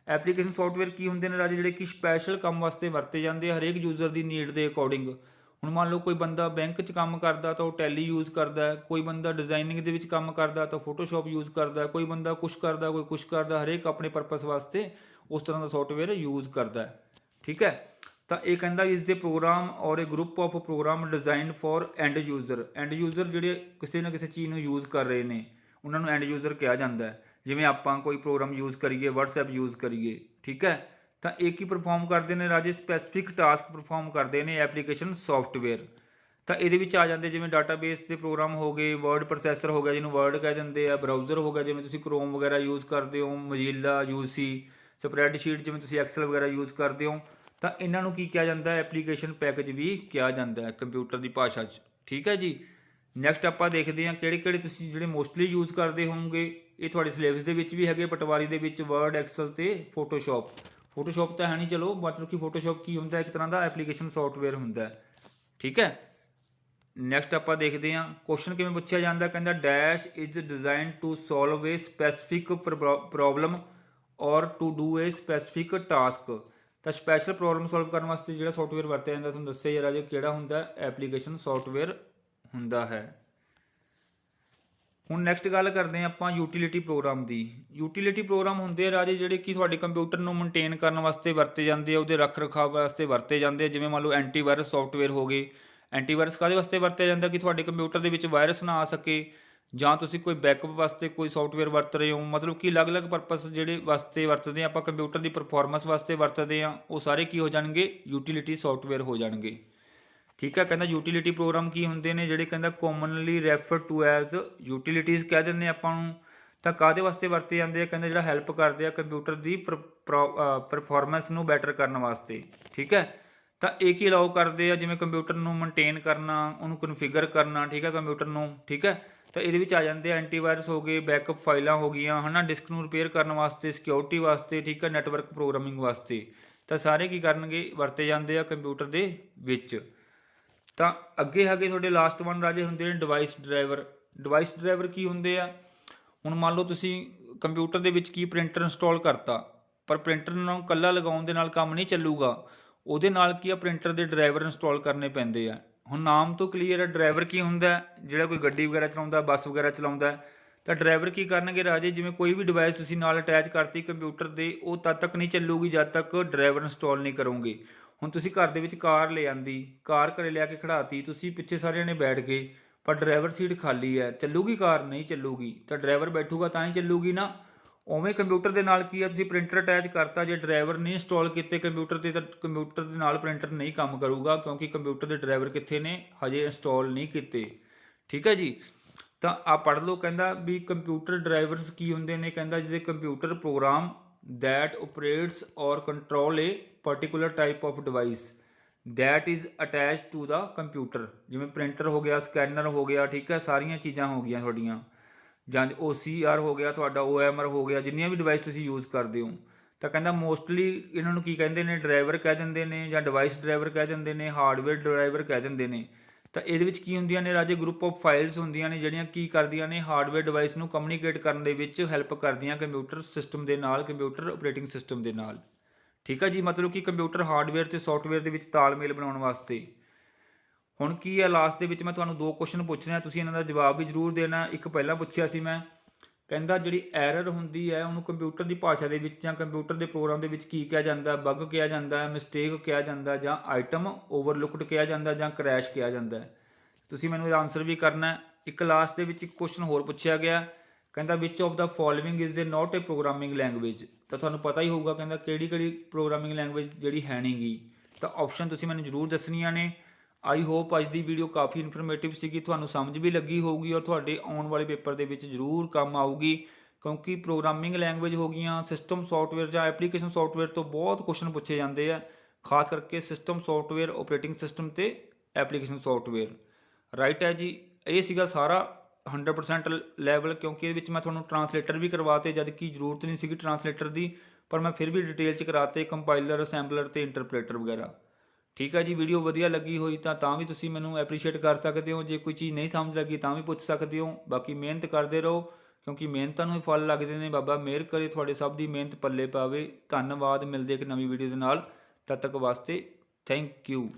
ਐਪਲੀਕੇਸ਼ਨ ਸੌਫਟਵੇਅਰ ਕੀ ਹੁੰਦੇ ਨੇ ਰਾਜੇ? ਜਿਹੜੇ ਕਿ ਸਪੈਸ਼ਲ ਕੰਮ ਵਾਸਤੇ ਵਰਤੇ ਜਾਂਦੇ ਆ, ਹਰੇਕ ਯੂਜ਼ਰ ਦੀ ਨੀਡ ਦੇ ਅਕੋਰਡਿੰਗ। ਹੁਣ ਮੰਨ ਲਓ ਕੋਈ ਬੰਦਾ ਬੈਂਕ 'ਚ ਕੰਮ ਕਰਦਾ ਤਾਂ ਉਹ ਟੈਲੀ ਯੂਜ਼ ਕਰਦਾ ਹੈ, ਕੋਈ ਬੰਦਾ ਡਿਜ਼ਾਈਨਿੰਗ ਦੇ ਵਿੱਚ ਕੰਮ ਕਰਦਾ ਤਾਂ ਫੋਟੋਸ਼ੋਪ ਯੂਜ਼ ਕਰਦਾ, ਕੋਈ ਬੰਦਾ ਕੁਛ ਕਰਦਾ, ਕੋਈ ਕੁਛ ਕਰਦਾ, ਹਰੇਕ ਆਪਣੇ ਪਰਪਸ ਵਾਸਤੇ ਉਸ ਤਰ੍ਹਾਂ ਦਾ ਸੌਫਟਵੇਅਰ ਯੂਜ਼ ਕਰਦਾ। ਠੀਕ ਹੈ, ਤਾਂ ਇਹ ਕਹਿੰਦਾ ਇਸ ਦੇ program or a group of program design for end user. End user ਜਿਹੜੇ ਕਿਸੇ ਨਾ ਕਿਸੇ ਚੀਜ਼ ਨੂੰ ਯੂਜ਼ ਕਰ ਰਹੇ ਨੇ, ਉਹਨਾਂ ਨੂੰ ਐਂਡ ਯੂਜ਼ਰ ਕਿਹਾ ਜਾਂਦਾ ਹੈ। ਜਿਵੇਂ ਆਪਾਂ ਕੋਈ ਪ੍ਰੋਗਰਾਮ ਯੂਜ਼ ਕਰੀਏ, ਵਟਸਐਪ ਯੂਜ਼ ਕਰੀਏ, ਠੀਕ ਹੈ, ਤਾਂ ਇਹ ਕੀ ਪਰਫੋਰਮ ਕਰਦੇ ਨੇ ਰਾਜੇ? ਸਪੈਸੀਫਿਕ ਟਾਸਕ ਪਰਫੋਰਮ ਕਰਦੇ ਨੇ ਐਪਲੀਕੇਸ਼ਨ ਸੌਫਟਵੇਅਰ। ਤਾਂ ਇਹਦੇ ਵਿੱਚ ਆ ਜਾਂਦੇ ਜਿਵੇਂ ਡਾਟਾਬੇਸ ਦੇ ਪ੍ਰੋਗਰਾਮ ਹੋ ਗਏ, ਵਰਡ ਪ੍ਰੋਸੈਸਰ ਹੋ ਗਿਆ ਜਿਹਨੂੰ ਵਰਡ ਕਹਿ ਦਿੰਦੇ ਆ, ਬਰਾਊਜ਼ਰ ਹੋ ਗਿਆ ਜਿਵੇਂ ਤੁਸੀਂ ਕ੍ਰੋਮ ਵਗੈਰਾ ਯੂਜ਼ ਕਰਦੇ ਹੋ, ਮੋਜ਼ਿਲਾ, UC, ਸਪਰੈਡਸ਼ੀਟ ਜਿਵੇਂ ਤੁਸੀਂ ਐਕਸਲ ਵਗੈਰਾ ਯੂਜ਼ ਕਰਦੇ ਹੋ। ਤਾਂ ਇਹਨਾਂ ਨੂੰ ਕੀ ਕਿਹਾ ਜਾਂਦਾ? ਐਪਲੀਕੇਸ਼ਨ ਪੈਕੇਜ ਵੀ ਕਿਹਾ ਜਾਂਦਾ ਹੈ ਕੰਪਿਊਟਰ ਦੀ ਭਾਸ਼ਾ 'ਚ। ਠੀਕ ਹੈ ਜੀ। ਨੈਕਸਟ ਆਪਾਂ ਦੇਖਦੇ ਹਾਂ ਕਿਹੜੇ ਤੁਸੀਂ ਜਿਹੜੇ ਮੋਸਟਲੀ ਯੂਜ਼ ਕਰਦੇ ਹੋਵੋਗੇ। ਇਹ ਤੁਹਾਡੇ ਸਿਲੇਬਸ ਦੇ ਵਿੱਚ ਵੀ ਹੈਗੇ, ਪਟਵਾਰੀ ਦੇ ਵਿੱਚ, ਵਰਡ, ਐਕਸਲ ਅਤੇ ਫੋਟੋਸ਼ੋਪ। ਫੋਟੋਸ਼ੋਪ ਤਾਂ ਹੈ ਨਹੀਂ, ਚਲੋ, ਮਤਲਬ ਕਿ ਫੋਟੋਸ਼ੋਪ ਕੀ ਹੁੰਦਾ? ਇੱਕ ਤਰ੍ਹਾਂ ਦਾ ਐਪਲੀਕੇਸ਼ਨ ਸੌਫਟਵੇਅਰ ਹੁੰਦਾ। ਠੀਕ ਹੈ, ਨੈਕਸਟ ਆਪਾਂ ਦੇਖਦੇ ਹਾਂ ਕੁਐਸਚਨ ਕਿਵੇਂ ਪੁੱਛਿਆ ਜਾਂਦਾ। ਕਹਿੰਦਾ dash is design to solve a specific problem or to do a specific task. ਤਾਂ ਸਪੈਸ਼ਲ ਪ੍ਰੋਬਲਮ ਸੋਲਵ ਕਰਨ ਵਾਸਤੇ ਜਿਹੜਾ ਸੌਫਟਵੇਅਰ ਵਰਤਿਆ ਜਾਂਦਾ, ਤੁਹਾਨੂੰ ਦੱਸਿਆ ਯਾਰ ਰਾਜੇ ਕਿਹੜਾ ਹੁੰਦਾ? ਐਪਲੀਕੇਸ਼ਨ ਸੌਫਟਵੇਅਰ ਹੁੰਦਾ ਹੈ। ਹੁਣ ਨੈਕਸਟ ਗੱਲ ਕਰਦੇ ਹਾਂ ਆਪਾਂ ਯੂਟੀਲਿਟੀ ਪ੍ਰੋਗਰਾਮ ਦੀ। ਯੂਟੀਲਿਟੀ ਪ੍ਰੋਗਰਾਮ ਹੁੰਦੇ ਆ ਰਾਜੇ ਜਿਹੜੇ ਕਿ ਤੁਹਾਡੇ ਕੰਪਿਊਟਰ ਨੂੰ ਮੇਨਟੇਨ ਕਰਨ ਵਾਸਤੇ ਵਰਤੇ ਜਾਂਦੇ ਆ, ਉਹਦੇ ਰੱਖ ਰਖਾਵ ਵਾਸਤੇ ਵਰਤੇ ਜਾਂਦੇ ਆ। ਜਿਵੇਂ ਮੰਨ ਲਓ ਐਂਟੀਵਾਇਰਸ ਸੌਫਟਵੇਅਰ ਹੋ ਗਏ। ਐਂਟੀਵਾਇਰਸ ਕਾਹਦੇ ਵਾਸਤੇ ਵਰਤਿਆ ਜਾਂਦਾ? ਕਿ ਤੁਹਾਡੇ ਕੰਪਿਊਟਰ ਦੇ ਵਿੱਚ ਵਾਇਰਸ ਨਾ ਆ ਸਕੇ, ਜਾਂ ਤੁਸੀਂ ਕੋਈ ਬੈਕਅਪ ਵਾਸਤੇ ਕੋਈ ਸੌਫਟਵੇਅਰ ਵਰਤ ਰਹੇ ਹੋ, ਮਤਲਬ ਕਿ ਅਲੱਗ-ਅਲੱਗ ਪਰਪਸ ਜਿਹੜੇ ਵਾਸਤੇ ਵਰਤਦੇ ਆਪਾਂ, ਕੰਪਿਊਟਰ ਦੀ ਪਰਫੋਰਮੈਂਸ ਵਾਸਤੇ ਵਰਤਦੇ ਹਾਂ, ਉਹ ਸਾਰੇ ਕੀ ਹੋ ਜਾਣਗੇ? ਯੂਟੀਲਿਟੀ ਸੌਫਟਵੇਅਰ ਹੋ ਜਾਣਗੇ। ਠੀਕ ਹੈ, ਕਹਿੰਦਾ ਯੂਟੀਲਿਟੀ ਪ੍ਰੋਗਰਾਮ ਕੀ ਹੁੰਦੇ ਨੇ? ਜਿਹੜੇ ਕਹਿੰਦਾ commonly refer to as utilities ਕਹਿ ਦਿੰਦੇ ਆਪਾਂ ਨੂੰ। ਤਾਂ ਕਾਹਦੇ ਵਾਸਤੇ ਵਰਤੇ ਜਾਂਦੇ ਆ? ਕਹਿੰਦਾ ਜਿਹੜਾ ਹੈਲਪ ਕਰਦੇ ਆ ਕੰਪਿਊਟਰ ਦੀ ਪਰਫੋਰਮੈਂਸ ਨੂੰ ਬੈਟਰ ਕਰਨ ਵਾਸਤੇ। ਠੀਕ ਹੈ, ਤਾਂ ਇਹ ਕੀ ਅਲਾਓ ਕਰਦੇ ਆ? ਜਿਵੇਂ ਕੰਪਿਊਟਰ ਨੂੰ ਮੇਨਟੇਨ ਕਰਨਾ, ਉਹਨੂੰ ਕਨਫਿਗਰ ਕਰਨਾ, ਠੀਕ ਹੈ, ਕੰਪਿਊਟਰ ਨੂੰ, ਠੀਕ ਹੈ, ਤਾਂ ਇਹਦੇ ਵਿੱਚ ਆ ਜਾਂਦੇ ਐਂਟੀਵਾਇਰਸ ਹੋ ਗਏ, ਬੈਕਅਪ ਫਾਈਲਾਂ ਹੋ ਗਈਆਂ ਹੈ ਨਾ, ਡਿਸਕ ਨੂੰ ਰਿਪੇਅਰ ਕਰਨ ਵਾਸਤੇ, ਸਿਕਿਉਰਿਟੀ ਵਾਸਤੇ, ਠੀਕ ਹੈ, ਨੈਟਵਰਕ ਪ੍ਰੋਗਰਾਮਿੰਗ ਵਾਸਤੇ। ਤਾਂ ਸਾਰੇ ਕੀ ਕਰਨਗੇ, ਵਰਤੇ ਜਾਂਦੇ ਆ ਕੰਪਿਊਟਰ ਦੇ ਵਿੱਚ। ਤਾਂ ਅੱਗੇ ਹੈਗੇ ਤੁਹਾਡੇ ਲਾਸਟ ਵਨ ਰਾਜੇ ਹੁੰਦੇ ਨੇ ਡਿਵਾਈਸ ਡਰਾਈਵਰ। ਡਿਵਾਈਸ ਡਰਾਈਵਰ ਕੀ ਹੁੰਦੇ ਆ, ਹੁਣ ਮੰਨ ਲਓ ਤੁਸੀਂ ਕੰਪਿਊਟਰ ਦੇ ਵਿੱਚ ਕੀ ਪ੍ਰਿੰਟਰ ਇੰਸਟਾਲ ਕਰਤਾ, ਪਰ ਪ੍ਰਿੰਟਰ ਨੂੰ ਇਕੱਲਾ ਲਗਾਉਣ ਦੇ ਨਾਲ ਕੰਮ ਨਹੀਂ ਚੱਲੂਗਾ, ਉਹਦੇ ਨਾਲ ਕੀ ਆ ਪ੍ਰਿੰਟਰ ਦੇ ਡਰਾਈਵਰ ਇੰਸਟਾਲ ਕਰਨੇ ਪੈਂਦੇ ਆ। ਹੁਣ ਨਾਮ ਤੋਂ ਕਲੀਅਰ ਹੈ ਡਰਾਈਵਰ ਕੀ ਹੁੰਦਾ, ਜਿਹੜਾ ਕੋਈ ਗੱਡੀ ਵਗੈਰਾ ਚਲਾਉਂਦਾ, ਬੱਸ ਵਗੈਰਾ ਚਲਾਉਂਦਾ, ਤਾਂ ਡਰਾਈਵਰ ਕੀ ਕਰਨਗੇ ਰਾਜੇ, ਜਿਵੇਂ ਕੋਈ ਵੀ ਡਿਵਾਈਸ ਤੁਸੀਂ ਨਾਲ ਅਟੈਚ ਕਰਤੀ ਕੰਪਿਊਟਰ ਦੇ, ਉਹ ਤਦ ਤੱਕ ਨਹੀਂ ਚੱਲੂਗੀ ਜਦ ਤੱਕ ਡਰਾਈਵਰ ਇੰਸਟਾਲ ਨਹੀਂ ਕਰੋਗੇ। ਹੁਣ ਤੁਸੀਂ ਘਰ ਦੇ ਵਿੱਚ ਕਾਰ ਲੈ ਆਂਦੀ, ਕਾਰ ਘਰੇ ਲਿਆ ਕੇ ਖੜਾਤੀ, ਤੁਸੀਂ ਪਿੱਛੇ ਸਾਰੇ ਜਣੇ ਬੈਠ ਗਏ, ਪਰ ਡਰਾਈਵਰ ਸੀਟ ਖਾਲੀ ਹੈ, ਚੱਲੂਗੀ ਕਾਰ, ਨਹੀਂ ਚੱਲੂਗੀ। ਤਾਂ ਡਰਾਈਵਰ ਬੈਠੂਗਾ ਤਾਂ ਹੀ ਚੱਲੂਗੀ ਨਾ। ਉਵੇਂ ਕੰਪਿਊਟਰ ਦੇ ਨਾਲ ਕੀ ਆ, ਤੁਸੀਂ ਪ੍ਰਿੰਟਰ ਅਟੈਚ ਕਰਤਾ, ਜੇ ਡਰਾਈਵਰ ਨਹੀਂ ਇੰਸਟਾਲ ਕੀਤੇ ਕੰਪਿਊਟਰ 'ਤੇ ਤਾਂ ਕੰਪਿਊਟਰ ਦੇ ਨਾਲ ਪ੍ਰਿੰਟਰ ਨਹੀਂ ਕੰਮ ਕਰੂਗਾ, ਕਿਉਂਕਿ ਕੰਪਿਊਟਰ ਦੇ ਡਰਾਈਵਰ ਕਿੱਥੇ ਨੇ, ਹਜੇ ਇੰਸਟਾਲ ਨਹੀਂ ਕੀਤੇ। ਠੀਕ ਹੈ ਜੀ। ਤਾਂ ਆ ਪੜ੍ਹ ਲਓ, ਕਹਿੰਦਾ ਵੀ ਕੰਪਿਊਟਰ ਡਰਾਈਵਰਸ ਕੀ ਹੁੰਦੇ ਨੇ, ਕਹਿੰਦਾ ਜਿਹਦੇ computer program that operates or control a particular type of device that is attached to the computer। ਜਿਵੇਂ ਪ੍ਰਿੰਟਰ ਹੋ ਗਿਆ, ਸਕੈਨਰ ਹੋ ਗਿਆ, ਠੀਕ ਹੈ, ਸਾਰੀਆਂ ਚੀਜ਼ਾਂ ਹੋ ਗਈਆਂ ਤੁਹਾਡੀਆਂ, ਜਾਂ OCR ਹੋ ਗਿਆ ਤੁਹਾਡਾ, OMR ਹੋ ਗਿਆ, ਜਿੰਨੀਆਂ ਵੀ ਡਿਵਾਈਸ ਤੁਸੀਂ ਯੂਜ਼ ਕਰਦੇ ਹੋ। ਤਾਂ ਕਹਿੰਦਾ ਮੋਸਟਲੀ ਇਹਨਾਂ ਨੂੰ ਕੀ ਕਹਿੰਦੇ ਨੇ, ਡਰਾਈਵਰ ਕਹਿ ਦਿੰਦੇ ਨੇ, ਜਾਂ ਡਿਵਾਈਸ ਡਰਾਈਵਰ ਕਹਿ ਦਿੰਦੇ ਨੇ, ਹਾਰਡਵੇਅਰ ਡਰਾਈਵਰ ਕਹਿ ਦਿੰਦੇ ਨੇ। ਤਾਂ ਇਹਦੇ ਵਿੱਚ ਕੀ ਹੁੰਦੀਆਂ ਨੇ ਰਾਜੇ, ਗਰੁੱਪ ਆਫ ਫਾਈਲਸ ਹੁੰਦੀਆਂ ਨੇ, ਜਿਹੜੀਆਂ ਕੀ ਕਰਦੀਆਂ ਨੇ, ਹਾਰਡਵੇਅਰ ਡਿਵਾਈਸ ਨੂੰ ਕਮਿਊਨੀਕੇਟ ਕਰਨ ਦੇ ਵਿੱਚ ਹੈਲਪ ਕਰਦੀਆਂ ਕੰਪਿਊਟਰ ਸਿਸਟਮ ਦੇ ਨਾਲ, ਕੰਪਿਊਟਰ ਆਪਰੇਟਿੰਗ ਸਿਸਟਮ ਦੇ ਨਾਲ। ਠੀਕ ਹੈ ਜੀ, ਮਤਲਬ ਕਿ ਕੰਪਿਊਟਰ ਹਾਰਡਵੇਅਰ ਅਤੇ ਸੌਫਟਵੇਅਰ ਦੇ ਵਿੱਚ ਤਾਲਮੇਲ ਬਣਾਉਣ ਵਾਸਤੇ। ਹੁਣ ਕੀ ਹੈ, ਲਾਸਟ ਦੇ ਵਿੱਚ ਮੈਂ ਤੁਹਾਨੂੰ 2 ਕੁਐਸਚਨ ਪੁੱਛਣੇ ਆ, ਤੁਸੀਂ ਇਹਨਾਂ ਦਾ ਜਵਾਬ ਵੀ ਜ਼ਰੂਰ ਦੇਣਾ। ਇੱਕ ਪਹਿਲਾਂ ਪੁੱਛਿਆ ਸੀ ਮੈਂ, ਕਹਿੰਦਾ ਜਿਹੜੀ ਐਰਰ ਹੁੰਦੀ ਹੈ ਉਹਨੂੰ ਕੰਪਿਊਟਰ ਦੀ ਭਾਸ਼ਾ ਦੇ ਵਿੱਚ ਜਾਂ ਕੰਪਿਊਟਰ ਦੇ ਪ੍ਰੋਗਰਾਮ ਦੇ ਵਿੱਚ ਕੀ ਕਿਹਾ ਜਾਂਦਾ, ਬੱਗ ਕਿਹਾ ਜਾਂਦਾ, ਮਿਸਟੇਕ ਕਿਹਾ ਜਾਂਦਾ, ਜਾਂ ਆਈਟਮ ਓਵਰਲੁਕਡ ਕਿਹਾ ਜਾਂਦਾ, ਜਾਂ ਕਰੈਸ਼ ਕਿਹਾ ਜਾਂਦਾ। ਤੁਸੀਂ ਮੈਨੂੰ ਇਹਦਾ ਆਨਸਰ ਵੀ ਕਰਨਾ। ਇੱਕ ਲਾਸਟ ਦੇ ਵਿੱਚ ਇੱਕ ਕੁਐਸਚਨ ਹੋਰ ਪੁੱਛਿਆ ਗਿਆ, ਕਹਿੰਦਾ which of the following is A not A programming language. ਤਾਂ ਤੁਹਾਨੂੰ ਪਤਾ ਹੀ ਹੋਊਗਾ, ਕਹਿੰਦਾ ਕਿਹੜੀ ਕਿਹੜੀ ਪ੍ਰੋਗਰਾਮਿੰਗ ਲੈਂਗੁਏਜ ਜਿਹੜੀ ਹੈ ਨਹੀਂ ਗੀ। ਤਾਂ ਆਪਸ਼ਨ ਤੁਸੀਂ ਮੈਨੂੰ ਜ਼ਰੂਰ ਦੱਸਣੀਆਂ ਨੇ। ਆਈ ਹੋਪ ਅੱਜ ਦੀ ਵੀਡੀਓ ਕਾਫੀ ਇਨਫੋਰਮੇਟਿਵ ਸੀਗੀ, ਤੁਹਾਨੂੰ ਸਮਝ ਵੀ ਲੱਗੀ ਹੋਊਗੀ, ਔਰ ਤੁਹਾਡੇ ਆਉਣ ਵਾਲੇ ਪੇਪਰ ਦੇ ਵਿੱਚ ਜ਼ਰੂਰ ਕੰਮ ਆਊਗੀ, ਕਿਉਂਕਿ ਪ੍ਰੋਗਰਾਮਿੰਗ ਲੈਂਗੁਏਜ ਹੋ ਗਈਆਂ, ਸਿਸਟਮ ਸੌਫਟਵੇਅਰ ਜਾਂ ਐਪਲੀਕੇਸ਼ਨ ਸੌਫਟਵੇਅਰ ਤੋਂ ਬਹੁਤ ਕੁਐਸਚਨ ਪੁੱਛੇ ਜਾਂਦੇ ਆ, ਖਾਸ ਕਰਕੇ ਸਿਸਟਮ ਸੌਫਟਵੇਅਰ, ਆਪਰੇਟਿੰਗ ਸਿਸਟਮ ਅਤੇ ਐਪਲੀਕੇਸ਼ਨ ਸੌਫਟਵੇਅਰ। ਰਾਈਟ ਹੈ ਜੀ। ਇਹ ਸੀਗਾ ਸਾਰਾ 100% ਲੈਵਲ, ਕਿਉਂਕਿ ਇਹਦੇ ਵਿੱਚ ਮੈਂ ਤੁਹਾਨੂੰ ਟਰਾਂਸਲੇਟਰ ਵੀ ਕਰਵਾਤੇ, ਜਦ ਕਿ ਜ਼ਰੂਰਤ ਨਹੀਂ ਸੀਗੀ ਟਰਾਂਸਲੇਟਰ ਦੀ, ਪਰ ਮੈਂ ਫਿਰ ਵੀ ਡਿਟੇਲ 'ਚ ਕਰਾਤੇ, ਕੰਪਾਈਲਰ, ਅਸੈਂਬਲਰ ਅਤੇ ਇੰਟਰਪ੍ਰੇਟਰ ਵਗੈਰਾ। ਠੀਕ ਹੈ ਜੀ। ਵੀਡੀਓ ਵਧੀਆ ਲੱਗੀ ਹੋਈ ਤਾਂ ਵੀ ਤੁਸੀਂ ਮੈਨੂੰ ਐਪਰੀਸ਼ੀਏਟ ਕਰ ਸਕਦੇ ਹੋ। ਜੇ ਕੋਈ ਚੀਜ਼ ਨਹੀਂ ਸਮਝ ਲੱਗੀ ਤਾਂ ਵੀ ਪੁੱਛ ਸਕਦੇ ਹੋ। ਬਾਕੀ ਮਿਹਨਤ ਕਰਦੇ ਰਹੋ, ਕਿਉਂਕਿ ਮਿਹਨਤਾਂ ਨੂੰ ਹੀ ਫਲ ਲੱਗਦੇ ਨੇ। ਬਾਬਾ ਮਿਹਰ ਕਰੇ ਤੁਹਾਡੇ ਸਭ ਦੀ ਮਿਹਨਤ ਪੱਲੇ ਪਾਵੇ। ਧੰਨਵਾਦ। ਮਿਲਦੇ ਇੱਕ ਨਵੀਂ ਵੀਡੀਓ ਦੇ ਨਾਲ, ਤਦ ਤੱਕ ਵਾਸਤੇ ਥੈਂਕ ਯੂ।